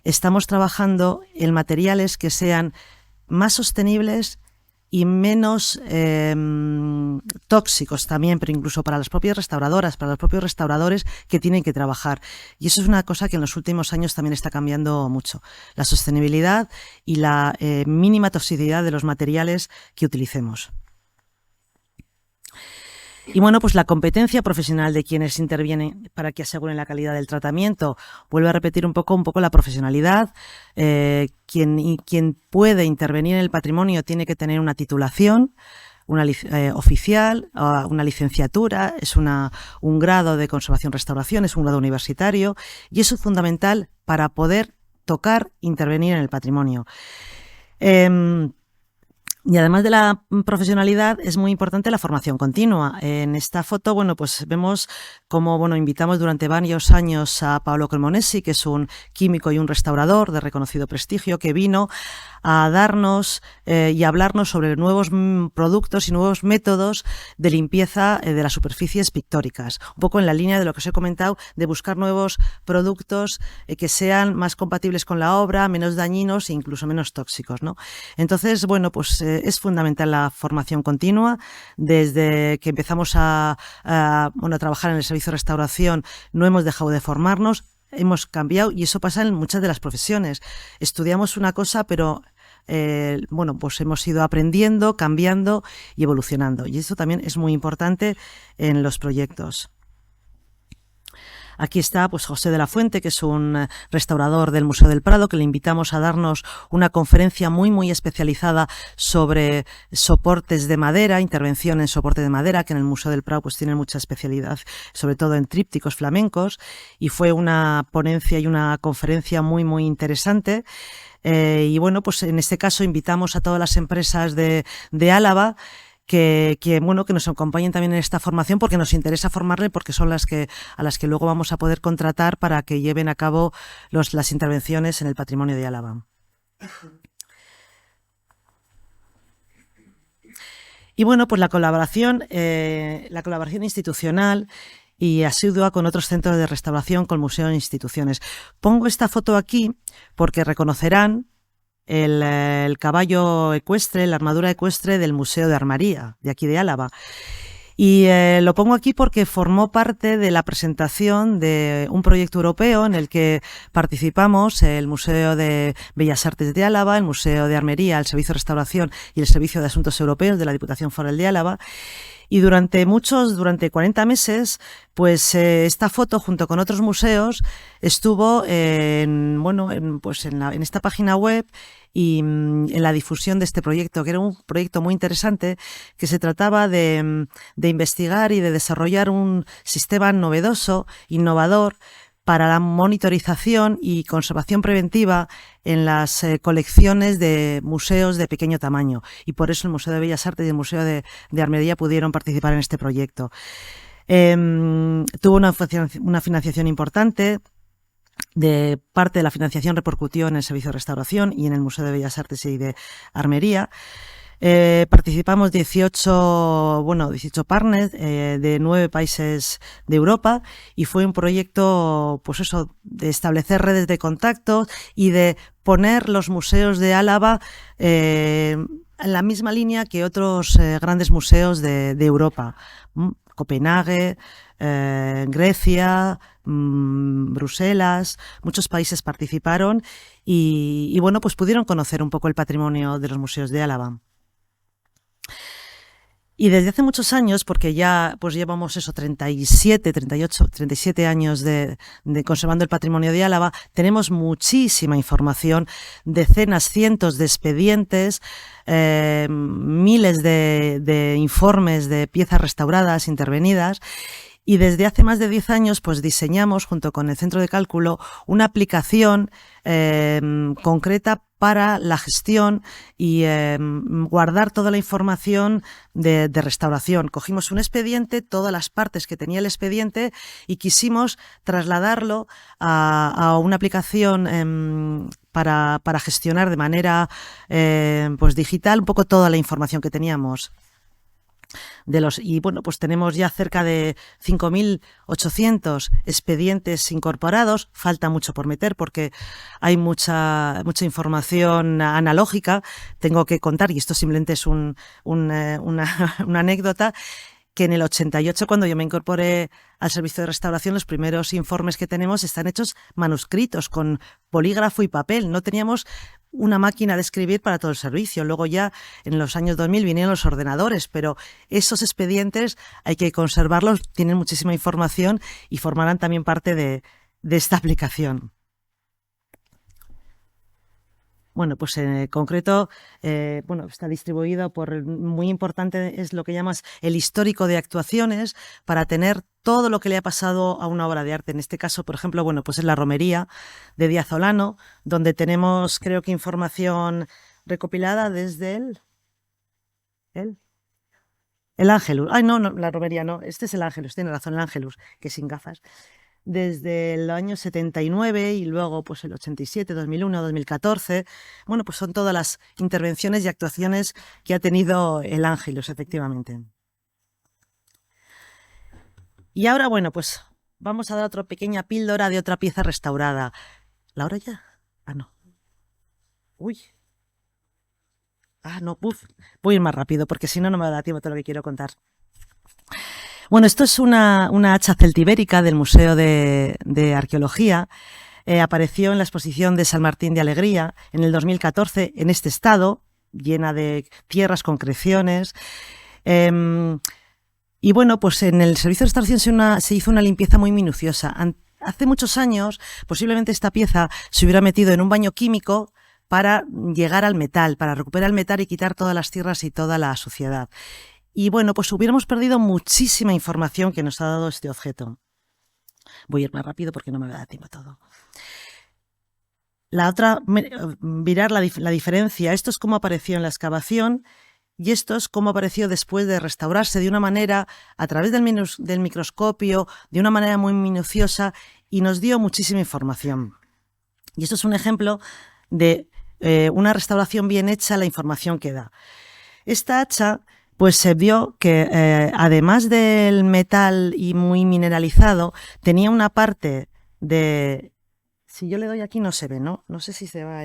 estamos trabajando en materiales que sean más sostenibles y menos tóxicos también, pero incluso para las propias restauradoras, para los propios restauradores que tienen que trabajar. Y eso es una cosa que en los últimos años también está cambiando mucho. La sostenibilidad y la mínima toxicidad de los materiales que utilicemos. Y bueno, pues la competencia profesional de quienes intervienen para que aseguren la calidad del tratamiento. Vuelvo a repetir un poco la profesionalidad. Quien puede intervenir en el patrimonio tiene que tener una titulación, oficial, una licenciatura, es un grado de conservación-restauración, es un grado universitario, y eso es fundamental para poder intervenir en el patrimonio. Y además de la profesionalidad, es muy importante la formación continua. En esta foto, bueno, pues vemos cómo, bueno, invitamos durante varios años a Paolo Cremonesi, que es un químico y un restaurador de reconocido prestigio, que vino a darnos y hablarnos sobre nuevos productos y nuevos métodos de limpieza de las superficies pictóricas. Un poco en la línea de lo que os he comentado, de buscar nuevos productos que sean más compatibles con la obra, menos dañinos e incluso menos tóxicos, ¿no? Entonces, bueno, pues es fundamental la formación continua. Desde que empezamos a trabajar en el servicio de restauración, no hemos dejado de formarnos. Hemos cambiado y eso pasa en muchas de las profesiones. Estudiamos una cosa, pero pues hemos ido aprendiendo, cambiando y evolucionando. Y eso también es muy importante en los proyectos. Aquí está pues José de la Fuente, que es un restaurador del Museo del Prado, que le invitamos a darnos una conferencia muy especializada sobre soportes de madera, intervención en soporte de madera, que en el Museo del Prado pues tienen mucha especialidad, sobre todo en trípticos flamencos, y fue una ponencia y una conferencia muy interesante. Y bueno, pues en este caso invitamos a todas las empresas de Álava que nos acompañen también en esta formación, porque nos interesa formarle, porque son a las que luego vamos a poder contratar para que lleven a cabo las intervenciones en el patrimonio de Álava. Y bueno, pues la colaboración institucional y asidua con otros centros de restauración, con museos e instituciones. Pongo esta foto aquí porque reconocerán el caballo ecuestre, la armadura ecuestre del Museo de Armería, de aquí de Álava. Y lo pongo aquí porque formó parte de la presentación de un proyecto europeo en el que participamos el Museo de Bellas Artes de Álava, el Museo de Armería, el Servicio de Restauración y el Servicio de Asuntos Europeos de la Diputación Foral de Álava. Y durante 40 meses, pues esta foto junto con otros museos estuvo en esta página web y en la difusión de este proyecto, que era un proyecto muy interesante, que se trataba de investigar y de desarrollar un sistema novedoso, innovador, para la monitorización y conservación preventiva en las colecciones de museos de pequeño tamaño. Y por eso el Museo de Bellas Artes y el Museo de Armería pudieron participar en este proyecto. Tuvo una financiación importante. De parte de la financiación repercutió en el Servicio de Restauración y en el Museo de Bellas Artes y de Armería. Participamos 18 partners de 9 países de Europa y fue un proyecto, pues eso, de establecer redes de contactos y de poner los museos de Álava en la misma línea que otros grandes museos de Europa. Copenhague, Grecia, Bruselas, muchos países participaron y bueno, pues pudieron conocer un poco el patrimonio de los museos de Álava. Y desde hace muchos años, porque ya pues llevamos 37 años de conservando el patrimonio de Álava, tenemos muchísima información, decenas, cientos de expedientes, miles de informes de piezas restauradas, intervenidas. Y desde hace más de 10 años pues diseñamos, junto con el Centro de Cálculo, una aplicación concreta para la gestión y guardar toda la información de restauración. Cogimos un expediente, todas las partes que tenía el expediente y quisimos trasladarlo a una aplicación para gestionar de manera pues digital un poco toda la información que teníamos. Y bueno, pues tenemos ya cerca de 5.800 expedientes incorporados. Falta mucho por meter porque hay mucha información analógica. Tengo que contar, y esto simplemente es una anécdota, que en el 88, cuando yo me incorporé al servicio de restauración, los primeros informes que tenemos están hechos manuscritos con bolígrafo y papel. No teníamos una máquina de escribir para todo el servicio. Luego ya en los años 2000 vinieron los ordenadores, pero esos expedientes hay que conservarlos, tienen muchísima información y formarán también parte de esta aplicación. Bueno, pues en concreto, está distribuido muy importante es lo que llamas el histórico de actuaciones, para tener todo lo que le ha pasado a una obra de arte. En este caso, por ejemplo, pues es la romería de Díaz Olano, donde tenemos, creo que, información recopilada desde el Ángelus. Ay, no, la romería no, este es el Ángelus, tiene razón, el Ángelus, que sin gafas. Desde el año 79 y luego pues el 87, 2001, 2014. Bueno, pues son todas las intervenciones y actuaciones que ha tenido el Ángelus, efectivamente. Y ahora, pues vamos a dar otra pequeña píldora de otra pieza restaurada. ¿La hora ya? Ah, no. Uy. Ah, no, voy a ir más rápido porque si no, no me da tiempo todo lo que quiero contar. Bueno, esto es una hacha celtibérica del Museo de Arqueología. Apareció en la exposición de San Martín de Alegría en el 2014 en este estado, llena de tierras, concreciones. Y bueno, pues en el servicio de restauración se hizo una limpieza muy minuciosa. Hace muchos años, posiblemente esta pieza se hubiera metido en un baño químico para llegar al metal, para recuperar el metal y quitar todas las tierras y toda la suciedad. Y bueno, pues hubiéramos perdido muchísima información que nos ha dado este objeto. Voy a ir más rápido porque no me va a dar tiempo a todo. La otra, mirar la diferencia. Esto es cómo apareció en la excavación y esto es cómo apareció después de restaurarse de una manera, a través del microscopio, de una manera muy minuciosa, y nos dio muchísima información. Y esto es un ejemplo de una restauración bien hecha, la información que da. Esta hacha, pues se vio que además del metal y muy mineralizado, tenía una parte de... Si yo le doy aquí no se ve, ¿no? No sé si se va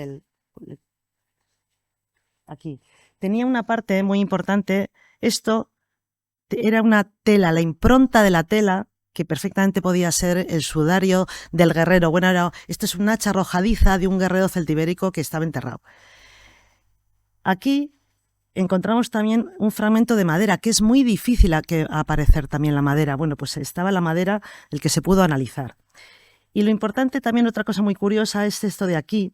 aquí. Tenía una parte muy importante. Esto era una tela, la impronta de la tela, que perfectamente podía ser el sudario del guerrero. Bueno, esto es una hacha arrojadiza de un guerrero celtibérico que estaba enterrado. Aquí encontramos también un fragmento de madera, que es muy difícil aparecer también la madera. Bueno, pues estaba la madera, el que se pudo analizar. Y lo importante también, otra cosa muy curiosa, es esto de aquí,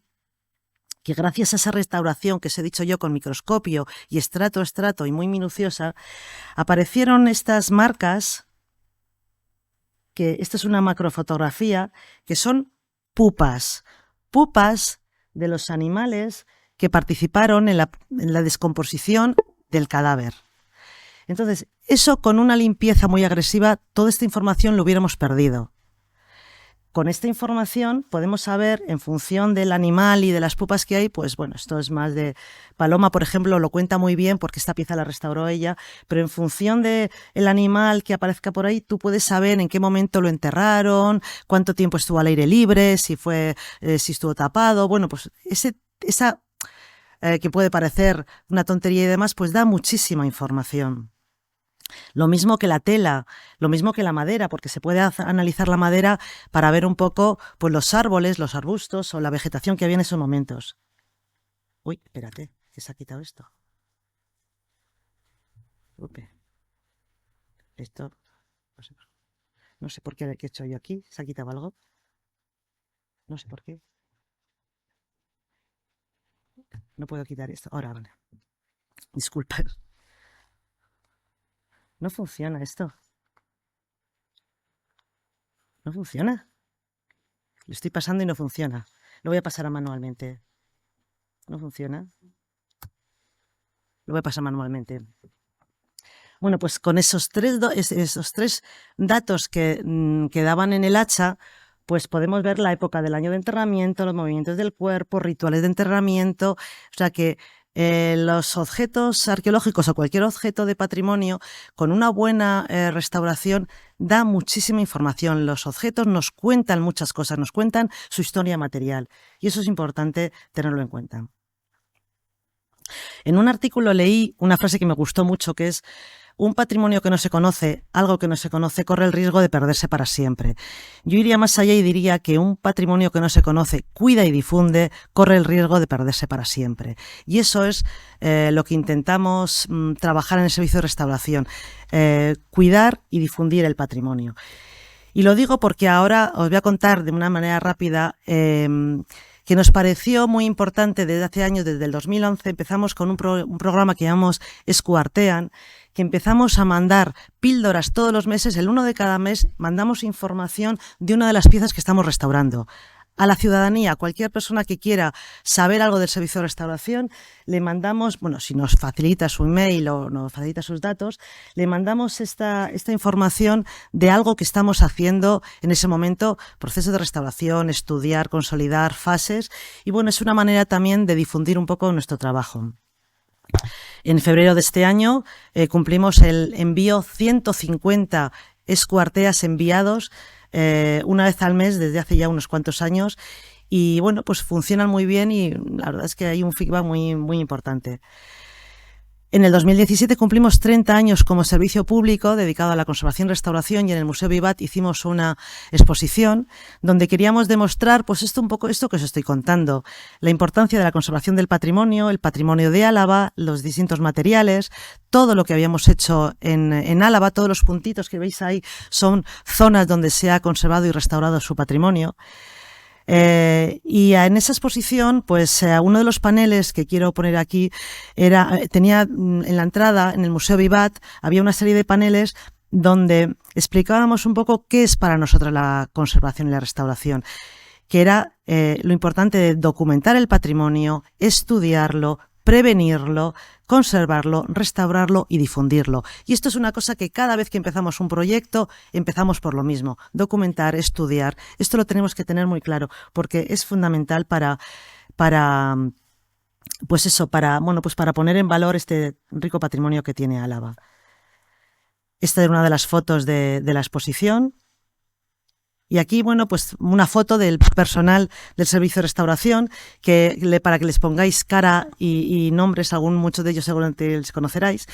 que gracias a esa restauración que os he dicho yo con microscopio y estrato a estrato y muy minuciosa, aparecieron estas marcas, que esta es una macrofotografía, que son pupas de los animales que participaron en la descomposición del cadáver. Entonces, eso con una limpieza muy agresiva, toda esta información lo hubiéramos perdido. con esta información podemos saber, en función del animal y de las pupas que hay, pues bueno, esto es más de Paloma, por ejemplo, lo cuenta muy bien porque esta pieza la restauró ella, pero en función del animal que aparezca por ahí, tú puedes saber en qué momento lo enterraron, cuánto tiempo estuvo al aire libre, si estuvo tapado. Bueno, pues esa que puede parecer una tontería y demás, pues da muchísima información. Lo mismo que la tela, lo mismo que la madera, porque se puede analizar la madera para ver un poco pues, los árboles, los arbustos o la vegetación que había en esos momentos. Uy, espérate, que se ha quitado esto. Upe. Esto, no sé por qué he hecho yo aquí, se ha quitado algo. No sé por qué. No puedo quitar esto. Ahora, vale. Disculpa. No funciona esto. No funciona. Lo estoy pasando y no funciona. Lo voy a pasar manualmente. No funciona. Lo voy a pasar manualmente. Bueno, pues con esos tres datos que daban en el hacha, pues podemos ver la época del año de enterramiento, los movimientos del cuerpo, rituales de enterramiento. O sea que los objetos arqueológicos o cualquier objeto de patrimonio con una buena restauración da muchísima información. Los objetos nos cuentan muchas cosas, nos cuentan su historia material y eso es importante tenerlo en cuenta. En un artículo leí una frase que me gustó mucho, que es: un patrimonio que no se conoce, algo que no se conoce, corre el riesgo de perderse para siempre. Yo iría más allá y diría que un patrimonio que no se conoce, cuida y difunde, corre el riesgo de perderse para siempre. Y eso es lo que intentamos trabajar en el servicio de restauración, cuidar y difundir el patrimonio. Y lo digo porque ahora os voy a contar de una manera rápida que nos pareció muy importante desde hace años, desde el 2011, empezamos con un programa que llamamos Escuartean, que empezamos a mandar píldoras todos los meses, el 1 de cada mes mandamos información de una de las piezas que estamos restaurando. A la ciudadanía, cualquier persona que quiera saber algo del servicio de restauración, le mandamos, bueno, si nos facilita su email o nos facilita sus datos, le mandamos esta información de algo que estamos haciendo en ese momento, proceso de restauración, estudiar, consolidar, fases, y bueno, es una manera también de difundir un poco nuestro trabajo. En febrero de este año cumplimos el envío 150 escuarteas enviados una vez al mes desde hace ya unos cuantos años y bueno, pues funcionan muy bien y la verdad es que hay un feedback muy, muy importante. En el 2017 cumplimos 30 años como servicio público dedicado a la conservación y restauración y en el Museo Vivat hicimos una exposición donde queríamos demostrar pues esto que os estoy contando, la importancia de la conservación del patrimonio, el patrimonio de Álava, los distintos materiales, todo lo que habíamos hecho en Álava, todos los puntitos que veis ahí son zonas donde se ha conservado y restaurado su patrimonio. Y en esa exposición, pues uno de los paneles que quiero poner aquí tenía en la entrada, en el Museo Vivat, había una serie de paneles donde explicábamos un poco qué es para nosotros la conservación y la restauración, que era lo importante de documentar el patrimonio, estudiarlo, prevenirlo, conservarlo, restaurarlo y difundirlo. Y esto es una cosa que cada vez que empezamos un proyecto, empezamos por lo mismo, documentar, estudiar. Esto lo tenemos que tener muy claro, porque es fundamental para poner en valor este rico patrimonio que tiene Álava. Esta es una de las fotos de la exposición. Y aquí, bueno, pues una foto del personal del servicio de restauración para que les pongáis cara y nombres, muchos de ellos seguramente les conoceráis.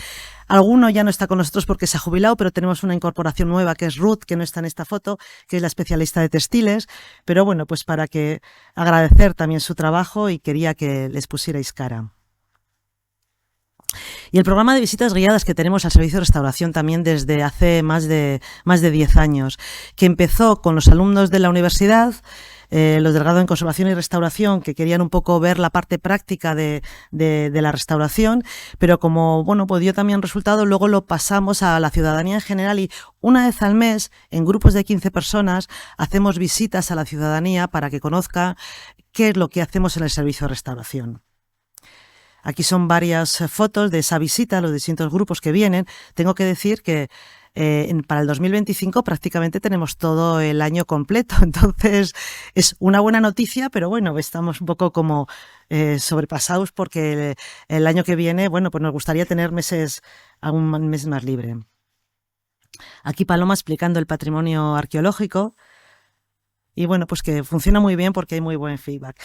Alguno ya no está con nosotros porque se ha jubilado, pero tenemos una incorporación nueva que es Ruth, que no está en esta foto, que es la especialista de textiles. Pero bueno, pues para que agradecer también su trabajo y quería que les pusierais cara. Y el programa de visitas guiadas que tenemos al servicio de restauración también desde hace más de 10 años, que empezó con los alumnos de la universidad, los del grado en conservación y restauración, que querían un poco ver la parte práctica de la restauración, pero como bueno, pues dio también resultado, luego lo pasamos a la ciudadanía en general y una vez al mes, en grupos de 15 personas, hacemos visitas a la ciudadanía para que conozca qué es lo que hacemos en el servicio de restauración. Aquí son varias fotos de esa visita, los distintos grupos que vienen. Tengo que decir que para el 2025 prácticamente tenemos todo el año completo. Entonces es una buena noticia, pero bueno, estamos un poco como sobrepasados porque el año que viene, bueno, pues nos gustaría tener algún mes más libre. Aquí Paloma explicando el patrimonio arqueológico y bueno, pues que funciona muy bien porque hay muy buen feedback.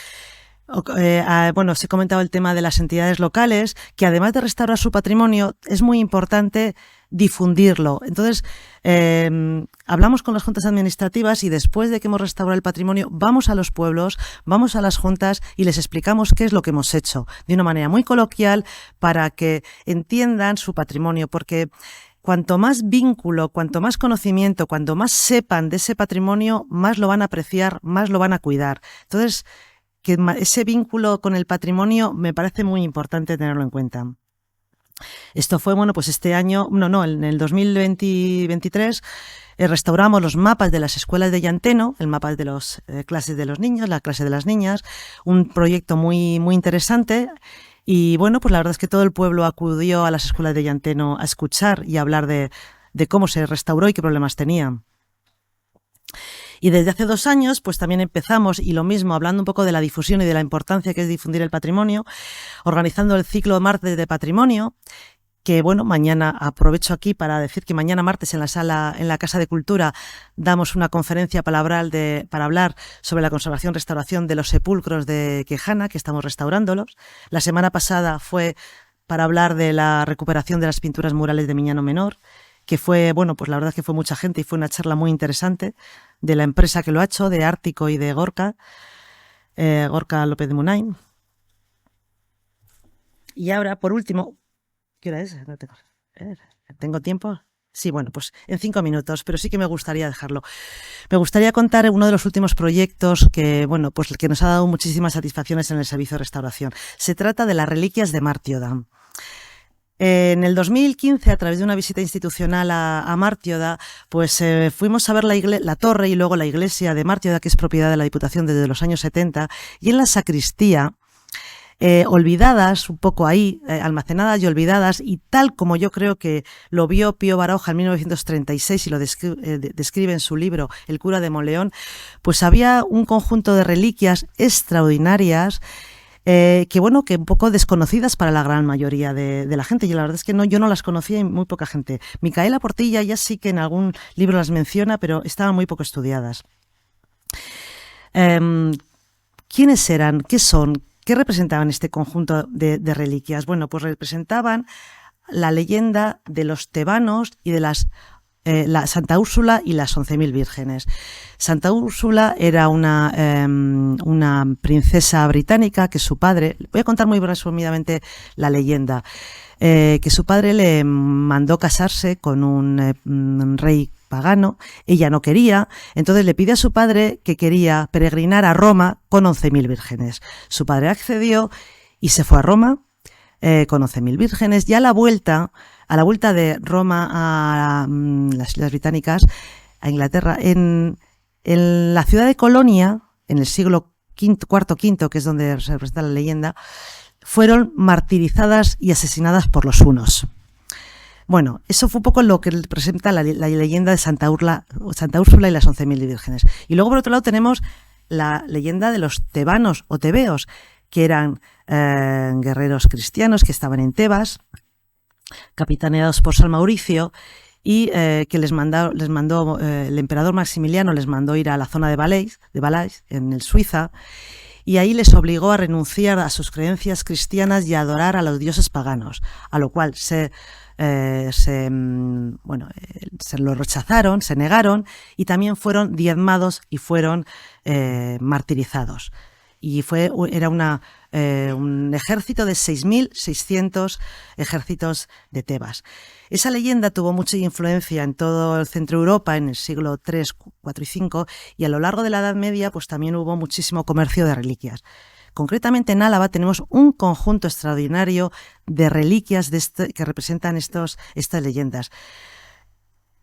Bueno, os he comentado el tema de las entidades locales, que además de restaurar su patrimonio, es muy importante difundirlo. Entonces, hablamos con las juntas administrativas y después de que hemos restaurado el patrimonio, vamos a los pueblos, vamos a las juntas y les explicamos qué es lo que hemos hecho, de una manera muy coloquial para que entiendan su patrimonio, porque cuanto más vínculo, cuanto más conocimiento, cuanto más sepan de ese patrimonio, más lo van a apreciar, más lo van a cuidar. Entonces, que ese vínculo con el patrimonio me parece muy importante tenerlo en cuenta. Esto fue, bueno, pues este año, en el 2023 restauramos los mapas de las escuelas de Llanteno, el mapa de las clases de los niños, la clase de las niñas, un proyecto muy, muy interesante. Y bueno, pues la verdad es que todo el pueblo acudió a las escuelas de Llanteno a escuchar y a hablar de cómo se restauró y qué problemas tenía. Y desde hace 2 años, pues también empezamos, y lo mismo, hablando un poco de la difusión y de la importancia que es difundir el patrimonio, organizando el ciclo Martes de Patrimonio, que bueno, mañana aprovecho aquí para decir que mañana martes en la Casa de Cultura damos una conferencia para hablar sobre la conservación y restauración de los sepulcros de Quejana, que estamos restaurándolos. La semana pasada fue para hablar de la recuperación de las pinturas murales de Miñano Menor, que fue, bueno, pues la verdad es que fue mucha gente y fue una charla muy interesante de la empresa que lo ha hecho, de Ártico y de Gorka López de Munain. Y ahora, por último, ¿qué hora es? No ¿Tengo tiempo? Sí, bueno, pues en 5 minutos, pero sí que me gustaría dejarlo. Me gustaría contar uno de los últimos proyectos que, bueno, pues que nos ha dado muchísimas satisfacciones en el servicio de restauración. Se trata de las reliquias de Mártioda. En el 2015, a través de una visita institucional a Mártioda, pues fuimos a ver la torre y luego la iglesia de Mártioda, que es propiedad de la Diputación desde los años 70, y en la sacristía, olvidadas, un poco ahí, almacenadas y olvidadas, y tal como yo creo que lo vio Pío Baroja en 1936 y lo describe en su libro El cura de Monleón, pues había un conjunto de reliquias extraordinarias que un poco desconocidas para la gran mayoría de la gente. Y la verdad es que yo no las conocía y muy poca gente. Micaela Portilla ya sí que en algún libro las menciona, pero estaban muy poco estudiadas. ¿Quiénes eran? ¿Qué son? ¿Qué representaban este conjunto de reliquias? Bueno, pues representaban la leyenda de los tebanos y de la Santa Úrsula y las 11.000 vírgenes. Santa Úrsula era una princesa británica que su padre, voy a contar muy resumidamente la leyenda, que su padre le mandó casarse con un rey pagano, ella no quería, entonces le pide a su padre que quería peregrinar a Roma con 11.000 vírgenes. Su padre accedió y se fue a Roma con 11.000 vírgenes, y a la vuelta de Roma a las Islas Británicas, a Inglaterra, en la ciudad de Colonia, en el siglo IV, que es donde se representa la leyenda, fueron martirizadas y asesinadas por los hunos. Bueno, eso fue un poco lo que presenta la leyenda de Santa Úrsula y las 11.000 vírgenes. Y luego, por otro lado, tenemos la leyenda de los tebanos o tebeos, que eran guerreros cristianos que estaban en Tebas, capitaneados por San Mauricio, y que les mandó el emperador Maximiliano les mandó ir a la zona de Valais, en el Suiza, y ahí les obligó a renunciar a sus creencias cristianas y a adorar a los dioses paganos, a lo cual se lo rechazaron, se negaron, y también fueron diezmados y fueron martirizados. Y era un ejército de 6.600 ejércitos de Tebas. Esa leyenda tuvo mucha influencia en todo el centro de Europa en el siglo III, IV y V, y a lo largo de la Edad Media pues también hubo muchísimo comercio de reliquias. Concretamente en Álava tenemos un conjunto extraordinario de reliquias que representan estas leyendas.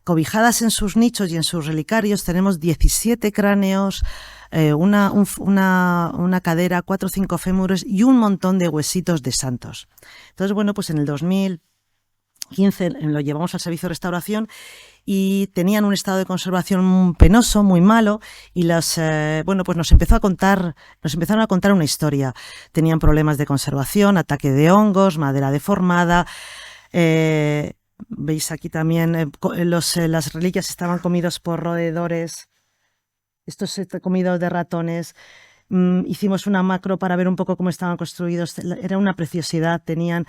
Cobijadas en sus nichos y en sus relicarios tenemos 17 cráneos, una cadera, 4 o 5 fémures y un montón de huesitos de santos. Entonces, bueno, pues en el 2015 lo llevamos al servicio de restauración y tenían un estado de conservación penoso, muy malo, y bueno, pues nos empezaron a contar una historia. Tenían problemas de conservación, ataque de hongos, madera deformada. Veis aquí también las reliquias estaban comidos por roedores. Estos comidos de ratones. Hicimos una macro para ver un poco cómo estaban construidos. Era una preciosidad. Tenían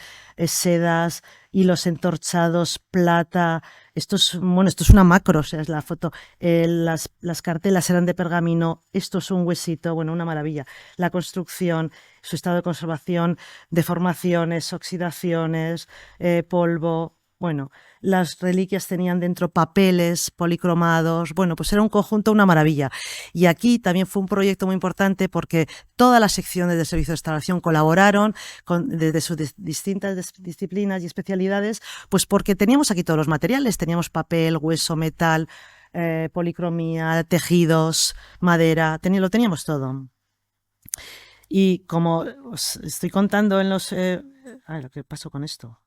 sedas, hilos entorchados, plata. Esto es una macro, o sea, es la foto. Las cartelas eran de pergamino. Esto es un huesito, bueno, una maravilla. La construcción, su estado de conservación, deformaciones, oxidaciones, polvo. Bueno, las reliquias tenían dentro papeles policromados. Bueno, pues era un conjunto, una maravilla. Y aquí también fue un proyecto muy importante porque todas las secciones del Servicio de Restauración colaboraron desde sus distintas disciplinas y especialidades, pues porque teníamos aquí todos los materiales. Teníamos papel, hueso, metal, policromía, tejidos, madera, lo teníamos todo. Y como os estoy contando en los... lo que pasó con esto.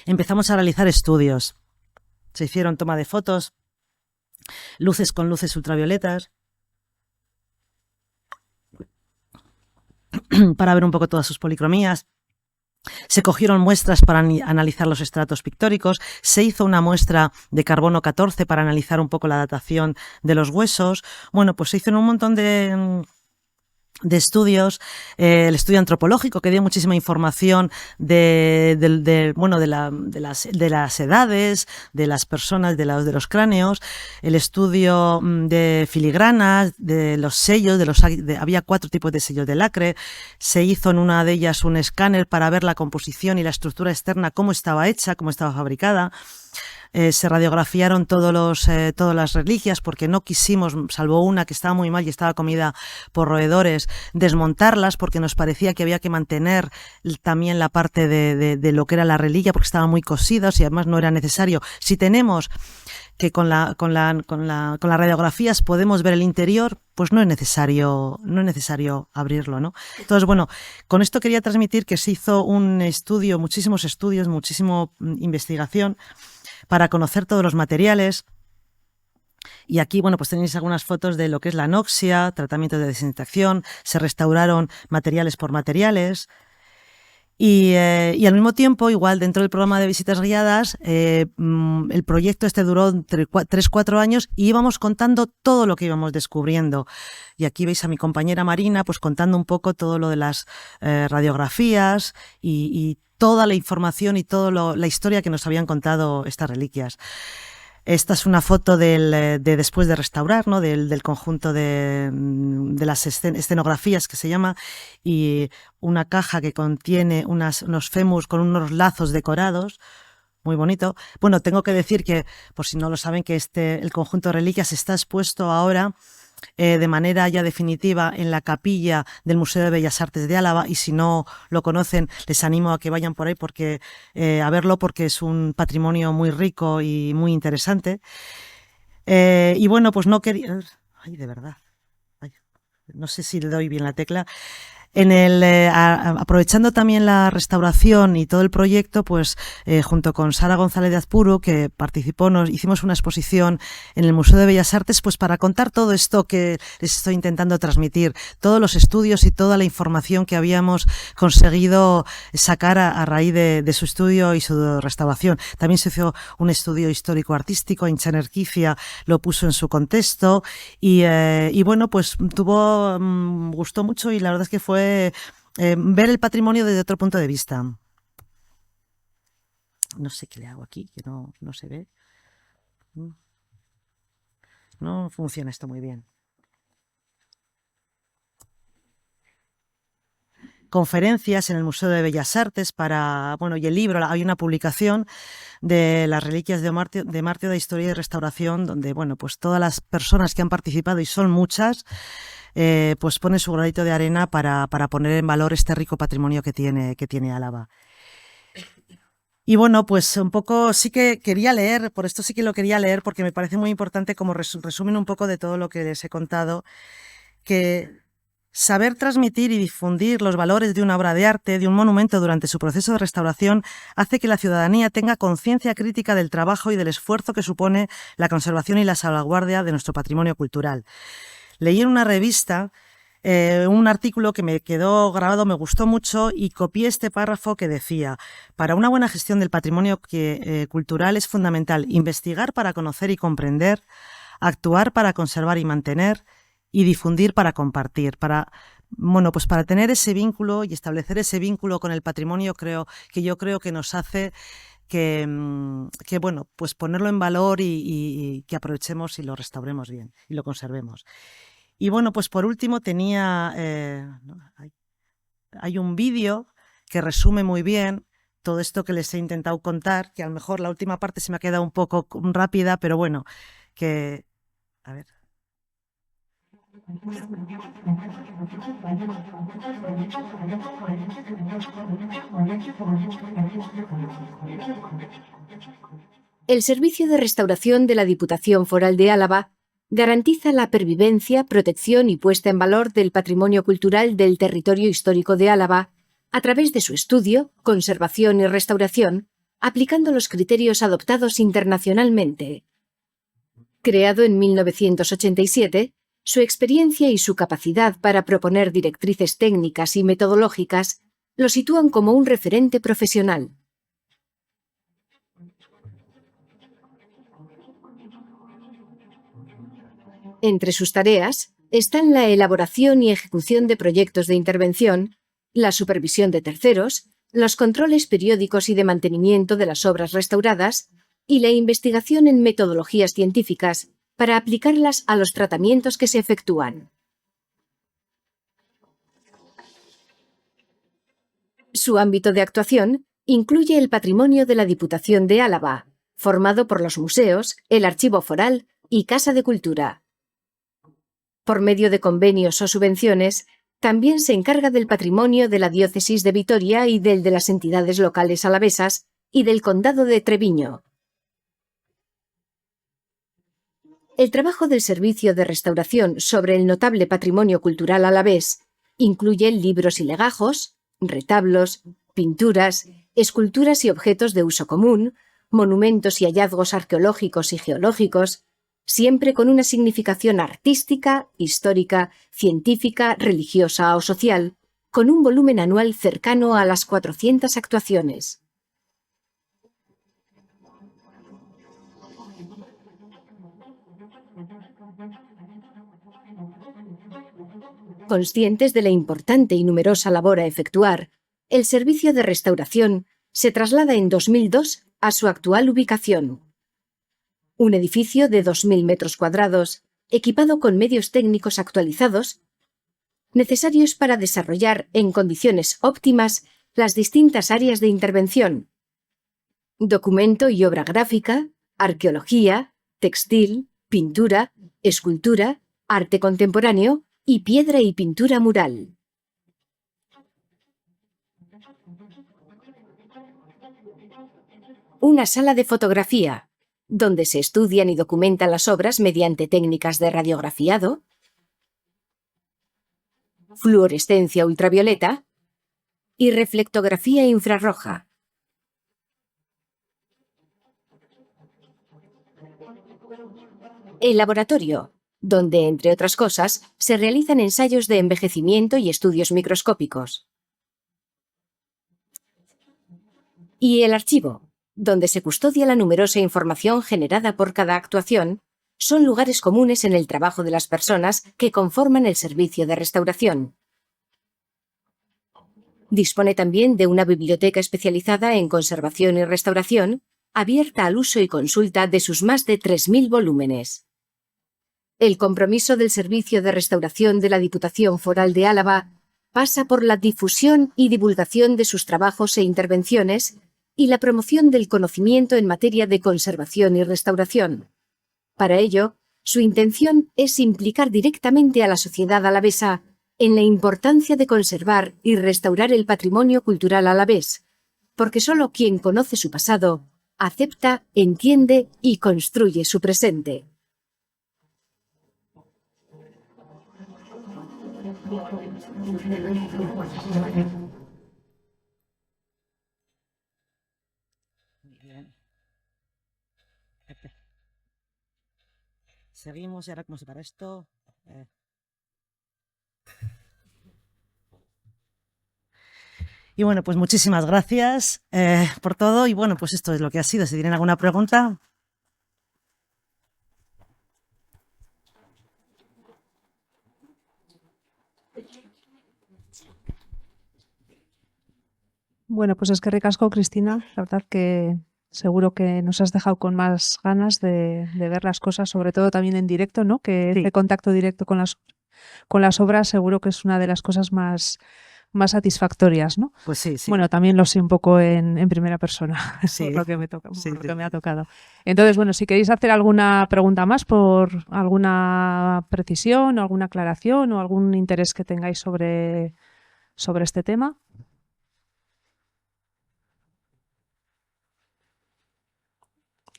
Empezamos a realizar estudios. Se hicieron toma de fotos, luces con luces ultravioletas, para ver un poco todas sus policromías. Se cogieron muestras para analizar los estratos pictóricos. Se hizo una muestra de carbono 14 para analizar un poco la datación de los huesos. Bueno, pues se hizo un montón de estudios, el estudio antropológico que dio muchísima información de las edades, de las personas, de los cráneos, el estudio de filigranas, de los sellos, había 4 tipos de sellos de lacre. Se hizo en una de ellas un escáner para ver la composición y la estructura externa, cómo estaba hecha, cómo estaba fabricada. Se radiografiaron todas las reliquias porque no quisimos, salvo una que estaba muy mal y estaba comida por roedores, desmontarlas porque nos parecía que había que mantener también la parte de lo que era la reliquia porque estaban muy cosidas y además no era necesario. Si tenemos que con las radiografías podemos ver el interior, pues no es necesario abrirlo, ¿no? Entonces, bueno, con esto quería transmitir que se hizo un estudio, muchísimos estudios, muchísima investigación para conocer todos los materiales. Y aquí, bueno, pues tenéis algunas fotos de lo que es la anoxia, tratamiento de desinfección, se restauraron materiales por materiales. Y al mismo tiempo, igual dentro del programa de visitas guiadas, el proyecto duró entre 3-4 años y íbamos contando todo lo que íbamos descubriendo. Y aquí veis a mi compañera Marina pues contando un poco todo lo de las radiografías y toda la información y toda la historia que nos habían contado estas reliquias. Esta es una foto de después de restaurar, ¿no? del conjunto de las escenografías que se llama, y una caja que contiene unos fémurs con unos lazos decorados. Muy bonito. Bueno, tengo que decir que, por si no lo saben, que el conjunto de reliquias está expuesto ahora de manera ya definitiva en la capilla del Museo de Bellas Artes de Álava, y si no lo conocen les animo a que vayan por ahí a verlo porque es un patrimonio muy rico y muy interesante. Y bueno, pues no quería... Ay, de verdad. Ay, no sé si le doy bien la tecla. Aprovechando también la restauración y todo el proyecto, pues junto con Sara González de Azpuru, que participó, hicimos una exposición en el Museo de Bellas Artes, pues para contar todo esto que les estoy intentando transmitir, todos los estudios y toda la información que habíamos conseguido sacar a raíz de su estudio y su restauración. También se hizo un estudio histórico-artístico, Inchan Erquicia lo puso en su contexto y bueno, pues gustó mucho y la verdad es que fue ver el patrimonio desde otro punto de vista. No sé qué le hago aquí, que no se ve. No funciona esto muy bien. Conferencias en el Museo de Bellas Artes y el libro, hay una publicación de las reliquias de Mártir de Historia y Restauración, donde, bueno, pues todas las personas que han participado, y son muchas, pues ponen su granito de arena para poner en valor este rico patrimonio que tiene Álava. Y bueno, pues un poco sí que quería leer, por esto sí que lo quería leer, porque me parece muy importante como resumen un poco de todo lo que les he contado, que Saber transmitir y difundir los valores de una obra de arte, de un monumento durante su proceso de restauración, hace que la ciudadanía tenga conciencia crítica del trabajo y del esfuerzo que supone la conservación y la salvaguardia de nuestro patrimonio cultural. Leí en una revista un artículo que me quedó grabado, me gustó mucho, y copié este párrafo que decía: para una buena gestión del patrimonio cultural es fundamental investigar para conocer y comprender, actuar para conservar y mantener, y difundir para compartir, para tener ese vínculo y establecer ese vínculo con el patrimonio. Yo creo que nos hace que ponerlo en valor y que aprovechemos y lo restauremos bien y lo conservemos. Y pues por último hay un vídeo que resume muy bien todo esto que les he intentado contar, que a lo mejor la última parte se me ha quedado un poco rápida, pero bueno, a ver. El Servicio de Restauración de la Diputación Foral de Álava garantiza la pervivencia, protección y puesta en valor del patrimonio cultural del territorio histórico de Álava a través de su estudio, conservación y restauración, aplicando los criterios adoptados internacionalmente. Creado en 1987, su experiencia y su capacidad para proponer directrices técnicas y metodológicas lo sitúan como un referente profesional. Entre sus tareas están la elaboración y ejecución de proyectos de intervención, la supervisión de terceros, los controles periódicos y de mantenimiento de las obras restauradas y la investigación en metodologías científicas para aplicarlas a los tratamientos que se efectúan. Su ámbito de actuación incluye el patrimonio de la Diputación de Álava, formado por los museos, el Archivo Foral y Casa de Cultura. Por medio de convenios o subvenciones, también se encarga del patrimonio de la Diócesis de Vitoria y del de las entidades locales alavesas y del Condado de Treviño. El trabajo del Servicio de Restauración sobre el notable patrimonio cultural alavés incluye libros y legajos, retablos, pinturas, esculturas y objetos de uso común, monumentos y hallazgos arqueológicos y geológicos, siempre con una significación artística, histórica, científica, religiosa o social, con un volumen anual cercano a las 400 actuaciones. Conscientes de la importante y numerosa labor a efectuar, el Servicio de Restauración se traslada en 2002 a su actual ubicación. Un edificio de 2.000 metros cuadrados, equipado con medios técnicos actualizados, necesarios para desarrollar en condiciones óptimas las distintas áreas de intervención: documento y obra gráfica, arqueología, textil, pintura, escultura, arte contemporáneo y piedra y pintura mural. Una sala de fotografía, donde se estudian y documentan las obras mediante técnicas de radiografiado, fluorescencia ultravioleta y reflectografía infrarroja. El laboratorio, donde, entre otras cosas, se realizan ensayos de envejecimiento y estudios microscópicos. Y el archivo, donde se custodia la numerosa información generada por cada actuación, son lugares comunes en el trabajo de las personas que conforman el Servicio de Restauración. Dispone también de una biblioteca especializada en conservación y restauración, abierta al uso y consulta de sus más de 3.000 volúmenes. El compromiso del Servicio de Restauración de la Diputación Foral de Álava pasa por la difusión y divulgación de sus trabajos e intervenciones y la promoción del conocimiento en materia de conservación y restauración. Para ello, su intención es implicar directamente a la sociedad alavesa en la importancia de conservar y restaurar el patrimonio cultural alavés, porque solo quien conoce su pasado acepta, entiende y construye su presente. Muy bien. Seguimos y ahora cómo se para esto. Y bueno, pues muchísimas gracias por todo y bueno, pues esto es lo que ha sido. Si tienen alguna pregunta. Bueno, pues es que ricasco, Cristina. La verdad que seguro que nos has dejado con más ganas de ver las cosas, sobre todo también en directo, ¿no? Que Sí. este contacto directo con las obras seguro que es una de las cosas más satisfactorias, ¿no? Pues sí, sí. Bueno, también lo sé un poco en primera persona, Sí. por lo que me toca, Sí, por lo sí, que me ha sí. tocado. Entonces, bueno, si queréis hacer alguna pregunta más por alguna precisión o alguna aclaración o algún interés que tengáis sobre este tema.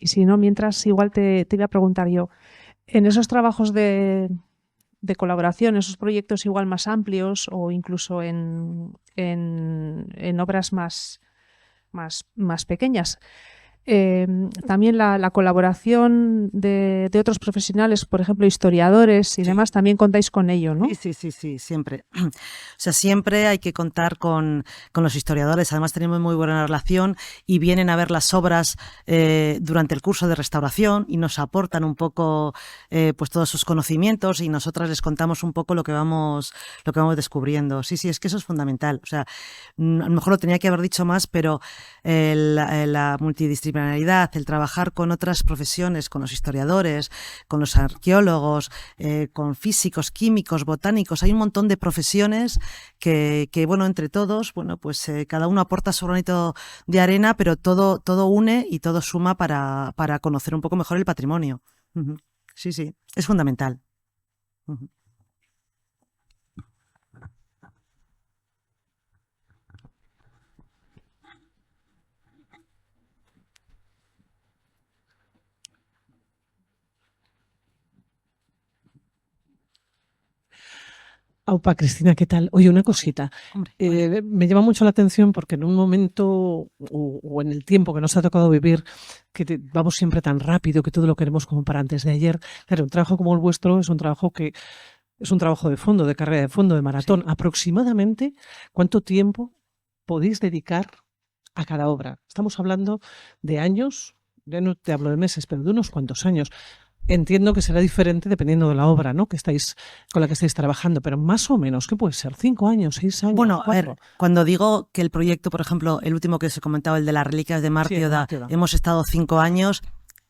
Y si no, mientras igual te iba a preguntar yo, en esos trabajos de colaboración, esos proyectos igual más amplios o incluso en obras más pequeñas, también la colaboración de otros profesionales, por ejemplo, historiadores y Sí. demás, también contáis con ello, ¿no? Sí, siempre. O sea, siempre hay que contar con los historiadores. Además, tenemos muy buena relación y vienen a ver las obras durante el curso de restauración y nos aportan un poco pues todos sus conocimientos y nosotras les contamos un poco lo que vamos descubriendo. Sí, es que eso es fundamental. O sea, a lo mejor lo tenía que haber dicho más, pero la multidisciplinaridad, el trabajar con otras profesiones, con los historiadores, con los arqueólogos, con físicos, químicos, botánicos, hay un montón de profesiones que bueno, entre todos, bueno, pues cada uno aporta su granito de arena, pero todo une y todo suma para conocer un poco mejor el patrimonio. Uh-huh. Sí, es fundamental. Uh-huh. Aupa, Cristina, ¿qué tal? Oye, una cosita. Hombre, Me llama mucho la atención porque en un momento o en el tiempo que nos ha tocado vivir, que vamos siempre tan rápido, que todo lo queremos como para antes de ayer. Claro, un trabajo como el vuestro es un trabajo de fondo, de carrera de fondo, de maratón. Sí. Aproximadamente, ¿cuánto tiempo podéis dedicar a cada obra? Estamos hablando de años, ya no te hablo de meses, pero de unos cuantos años. Entiendo que será diferente dependiendo de la obra, ¿no? Con la que estáis trabajando, pero más o menos, ¿qué puede ser? ¿5 años, 6 años? Bueno, 4? a ver, cuando digo que el proyecto, por ejemplo, el último que os he comentado, el de las reliquias de Mártioda, hemos estado 5 años,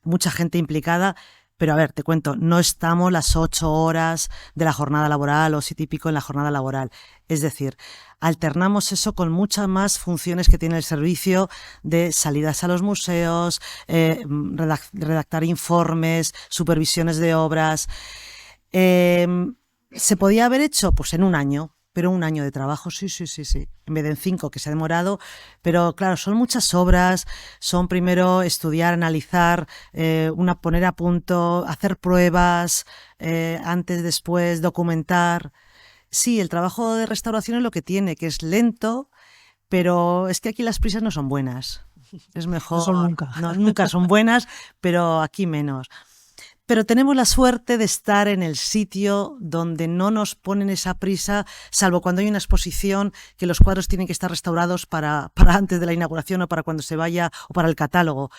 mucha gente implicada, pero a ver, te cuento, no estamos las 8 horas de la jornada laboral o 7 y pico en la jornada laboral. Es decir, alternamos eso con muchas más funciones que tiene el servicio de salidas a los museos, redactar informes, supervisiones de obras. ¿Se podía haber hecho? Pues en un año. Pero un año de trabajo, sí. En vez de en 5 que se ha demorado. Pero claro, son muchas obras. Son primero estudiar, analizar, poner a punto, hacer pruebas, antes, después, documentar. Sí, el trabajo de restauración es lo que tiene, que es lento, pero es que aquí las prisas no son buenas. Es mejor. No son nunca. No, nunca son buenas, pero aquí menos. Pero tenemos la suerte de estar en el sitio donde no nos ponen esa prisa, salvo cuando hay una exposición que los cuadros tienen que estar restaurados para antes de la inauguración o para cuando se vaya o para el catálogo.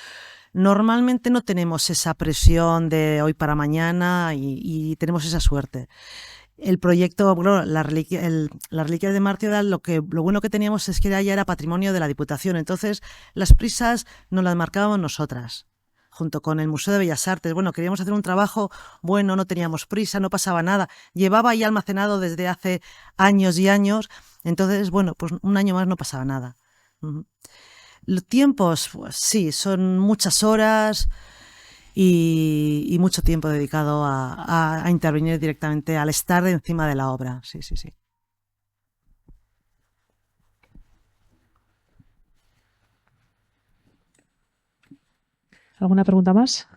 Normalmente no tenemos esa presión de hoy para mañana y tenemos esa suerte. El proyecto, bueno, las reliquias de Mártioda, lo bueno que teníamos es que ya era patrimonio de la Diputación, entonces las prisas nos las marcábamos nosotras, junto con el Museo de Bellas Artes. Bueno, queríamos hacer un trabajo bueno, no teníamos prisa, no pasaba nada. Llevaba ahí almacenado desde hace años y años, entonces, bueno, pues un año más no pasaba nada. Los tiempos, pues sí, son muchas horas y mucho tiempo dedicado a intervenir directamente, al estar encima de la obra. Sí. ¿Alguna pregunta más?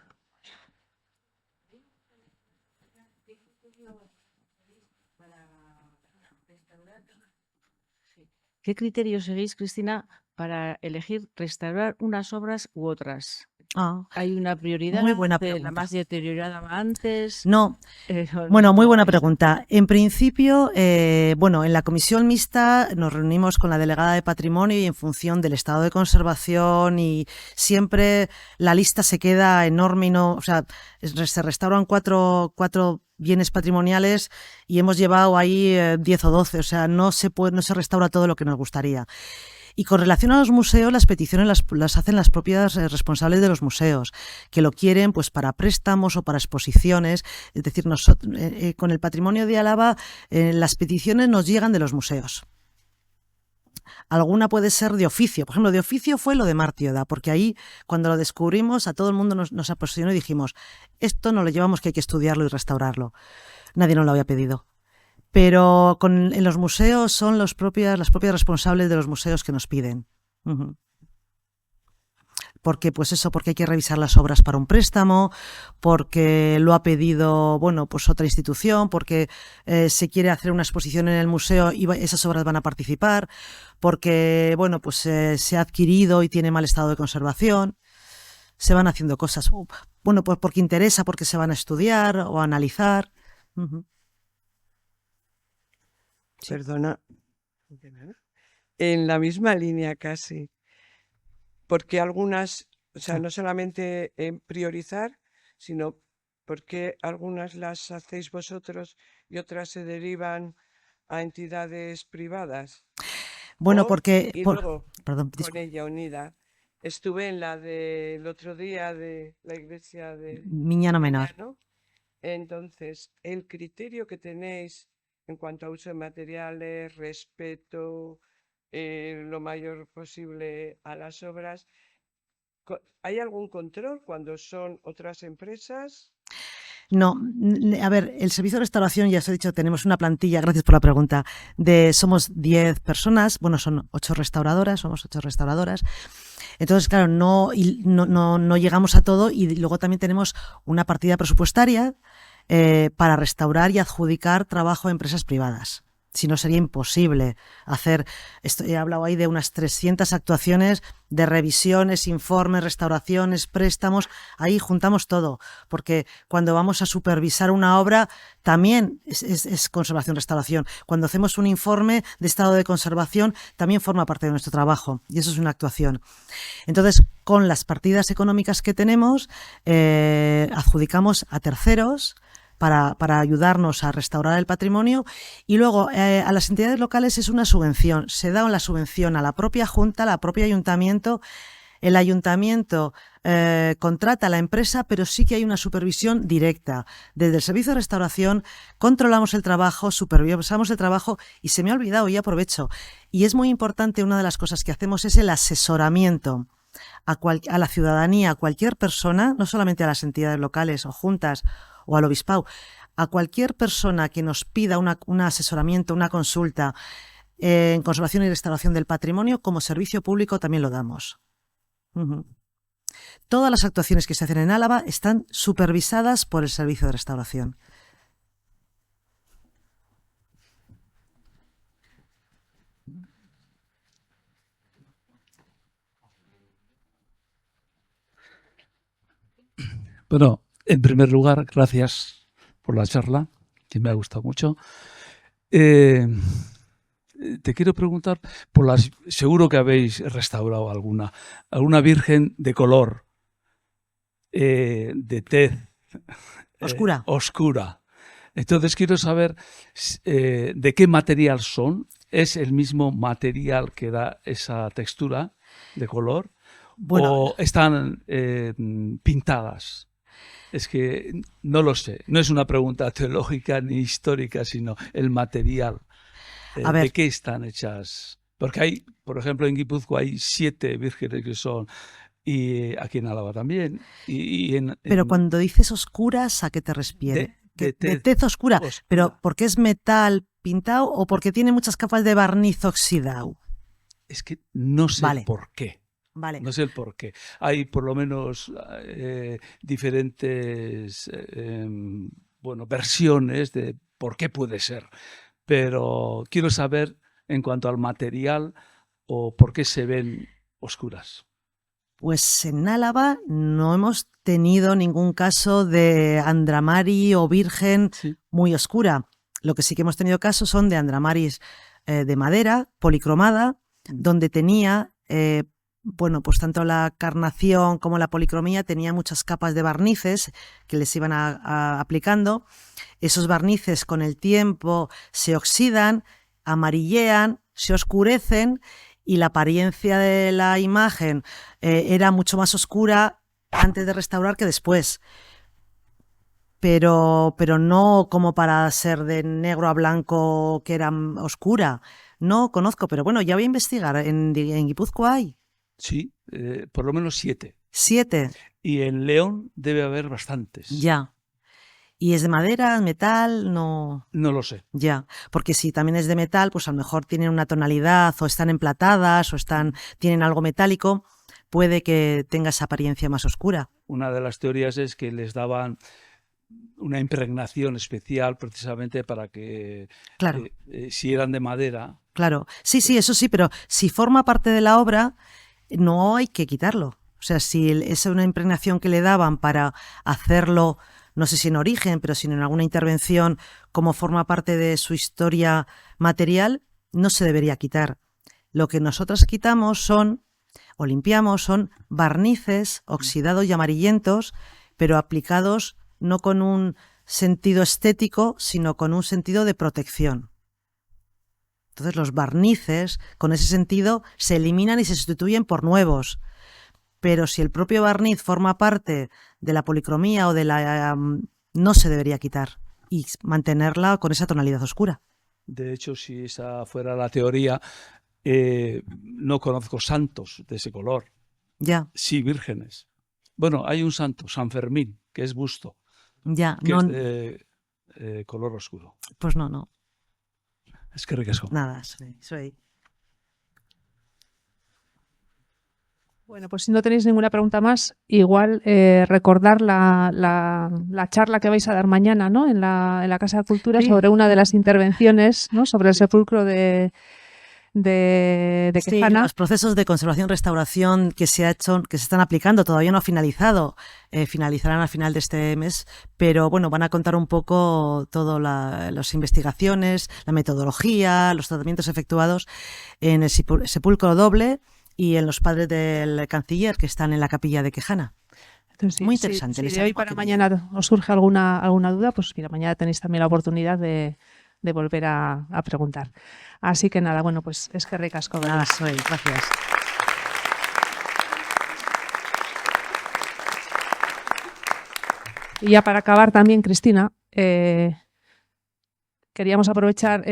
¿Qué criterios seguís, Cristina, para elegir restaurar unas obras u otras? ¿Hay una prioridad? Muy buena ¿La pregunta. más deteriorada va antes? No. ¿O Bueno, muy cómo buena vais? pregunta. En principio, bueno, en la comisión mixta nos reunimos con la delegada de Patrimonio y en función del estado de conservación y siempre la lista se queda enorme y no, o sea, se restauran cuatro bienes patrimoniales y hemos llevado ahí 10 o 12, o sea, no se restaura todo lo que nos gustaría. Y con relación a los museos, las peticiones las hacen las propias responsables de los museos, que lo quieren pues para préstamos o para exposiciones. Es decir, nosotros, con el patrimonio de Álava, las peticiones nos llegan de los museos. Alguna puede ser de oficio. Por ejemplo, de oficio fue lo de Martioda, porque ahí, cuando lo descubrimos, a todo el mundo nos apasionó y dijimos, esto no lo llevamos, que hay que estudiarlo y restaurarlo. Nadie nos lo había pedido. Pero en los museos son las propias responsables de los museos que nos piden. Porque, pues eso, porque hay que revisar las obras para un préstamo, porque lo ha pedido, bueno, pues otra institución, porque se quiere hacer una exposición en el museo y esas obras van a participar, porque, bueno, pues se ha adquirido y tiene mal estado de conservación. Se van haciendo cosas, bueno, pues porque interesa, porque se van a estudiar o a analizar. Sí. Perdona, en la misma línea casi, porque algunas, o sea, no solamente en priorizar, sino porque algunas las hacéis vosotros y otras se derivan a entidades privadas. Bueno, porque... luego, perdón, con ella unida, estuve en la del otro día de la iglesia de Miñano Menor. Entonces, el criterio que tenéis en cuanto a uso de materiales, respeto, lo mayor posible a las obras, ¿hay algún control cuando son otras empresas? No, a ver, el servicio de restauración, ya os he dicho, tenemos una plantilla, gracias por la pregunta, somos 10 personas, bueno, son 8 restauradoras, somos 8 restauradoras. Entonces, claro, no llegamos a todo y luego también tenemos una partida presupuestaria para restaurar y adjudicar trabajo a empresas privadas. Si no, sería imposible hacer, he hablado ahí de unas 300 actuaciones de revisiones, informes, restauraciones, préstamos, ahí juntamos todo, porque cuando vamos a supervisar una obra también es conservación-restauración. Cuando hacemos un informe de estado de conservación también forma parte de nuestro trabajo y eso es una actuación. Entonces, con las partidas económicas que tenemos, adjudicamos a terceros para ayudarnos a restaurar el patrimonio y luego a las entidades locales es una subvención, se da la subvención a la propia Junta, al propio Ayuntamiento. El Ayuntamiento contrata a la empresa, pero sí que hay una supervisión directa. Desde el servicio de restauración controlamos el trabajo, supervisamos el trabajo y se me ha olvidado y aprovecho. Y es muy importante, una de las cosas que hacemos es el asesoramiento a la ciudadanía, a cualquier persona, no solamente a las entidades locales o juntas o al obispado, a cualquier persona que nos pida un asesoramiento, una consulta en conservación y restauración del patrimonio, como servicio público también lo damos. Todas las actuaciones que se hacen en Álava están supervisadas por el servicio de restauración. Bueno, en primer lugar, gracias por la charla, que me ha gustado mucho. Te quiero preguntar, seguro que habéis restaurado alguna virgen de color, de tez oscura. Entonces quiero saber de qué material son. ¿Es el mismo material que da esa textura de color? Bueno, ¿o están pintadas? Es que no lo sé. No es una pregunta teológica ni histórica, sino el material. ¿De qué están hechas? Porque hay, por ejemplo, en Guipúzcoa hay 7 vírgenes que son, y aquí en Álava también. Pero cuando dices oscuras, ¿a qué te refieres? De tez oscura. ¿Pero porque es metal pintado o porque tiene muchas capas de barniz oxidado? Es que no sé por qué. Vale. No sé el por qué. Hay por lo menos diferentes versiones de por qué puede ser. pero quiero saber en cuanto al material o por qué se ven oscuras. Pues en Álava no hemos tenido ningún caso de andramari o virgen muy oscura. Lo que sí que hemos tenido casos son de andramaris de madera, policromada, donde tenía, pues tanto la carnación como la policromía tenía muchas capas de barnices que les iban aplicando. Esos barnices con el tiempo se oxidan, amarillean, se oscurecen y la apariencia de la imagen era mucho más oscura antes de restaurar que después. Pero no como para ser de negro a blanco que era oscura. No conozco, pero bueno, ya voy a investigar. ¿En Guipúzcoa hay? Sí, por lo menos 7. 7. Y en León debe haber bastantes. Ya. ¿Y es de madera, metal? No lo sé. Ya, porque si también es de metal, pues a lo mejor tienen una tonalidad o están emplatadas o tienen algo metálico, puede que tenga esa apariencia más oscura. Una de las teorías es que les daban una impregnación especial precisamente para que, claro. Si eran de madera... Claro, sí, eso sí, pero si forma parte de la obra, no hay que quitarlo. O sea, si es una impregnación que le daban para hacerlo, no sé si en origen, pero si en alguna intervención, como forma parte de su historia material, no se debería quitar. Lo que nosotras quitamos o limpiamos son barnices oxidados y amarillentos, pero aplicados no con un sentido estético, sino con un sentido de protección. Entonces los barnices, con ese sentido, se eliminan y se sustituyen por nuevos. Pero si el propio barniz forma parte de la policromía o de la... no se debería quitar y mantenerla con esa tonalidad oscura. De hecho, si esa fuera la teoría, no conozco santos de ese color. Ya. Sí, vírgenes. Bueno, hay un santo, San Fermín, que es busto. Ya, que es de color oscuro. Pues no. Es que ricasco. Nada, soy. Bueno, pues si no tenéis ninguna pregunta más, igual recordar la charla que vais a dar mañana, ¿no? En la Casa de Cultura, sobre una de las intervenciones, ¿no? Sobre el sepulcro de Quejana. Sí, los procesos de conservación-restauración que se están aplicando, todavía no ha finalizado, finalizarán al final de este mes, pero bueno, van a contar un poco todas las investigaciones, la metodología, los tratamientos efectuados en el sepulcro doble y en los padres del canciller que están en la capilla de Quejana. Entonces, muy interesante. Si de hoy para mañana os surge alguna duda, pues mira, mañana tenéis también la oportunidad de volver a preguntar. Así que nada, bueno, pues es que ricasco. Nada, gracias. Y ya para acabar también, Cristina, queríamos aprovechar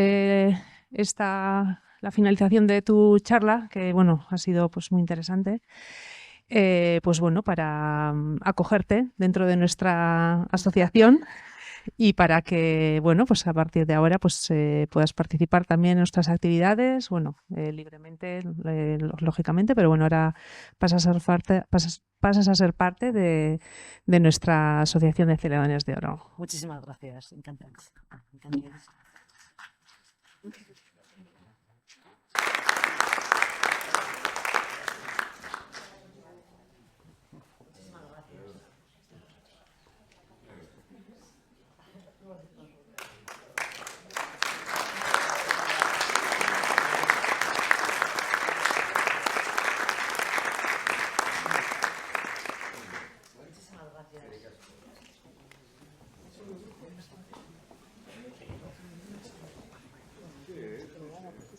la finalización de tu charla, que bueno, ha sido pues muy interesante. Pues bueno, para acogerte dentro de nuestra asociación y para que, bueno, pues a partir de ahora pues puedas participar también en nuestras actividades, bueno, libremente, lógicamente, pero bueno, ahora pasas a ser parte de nuestra Asociación de Celedonios de Oro. Muchísimas gracias, encantada. Sí,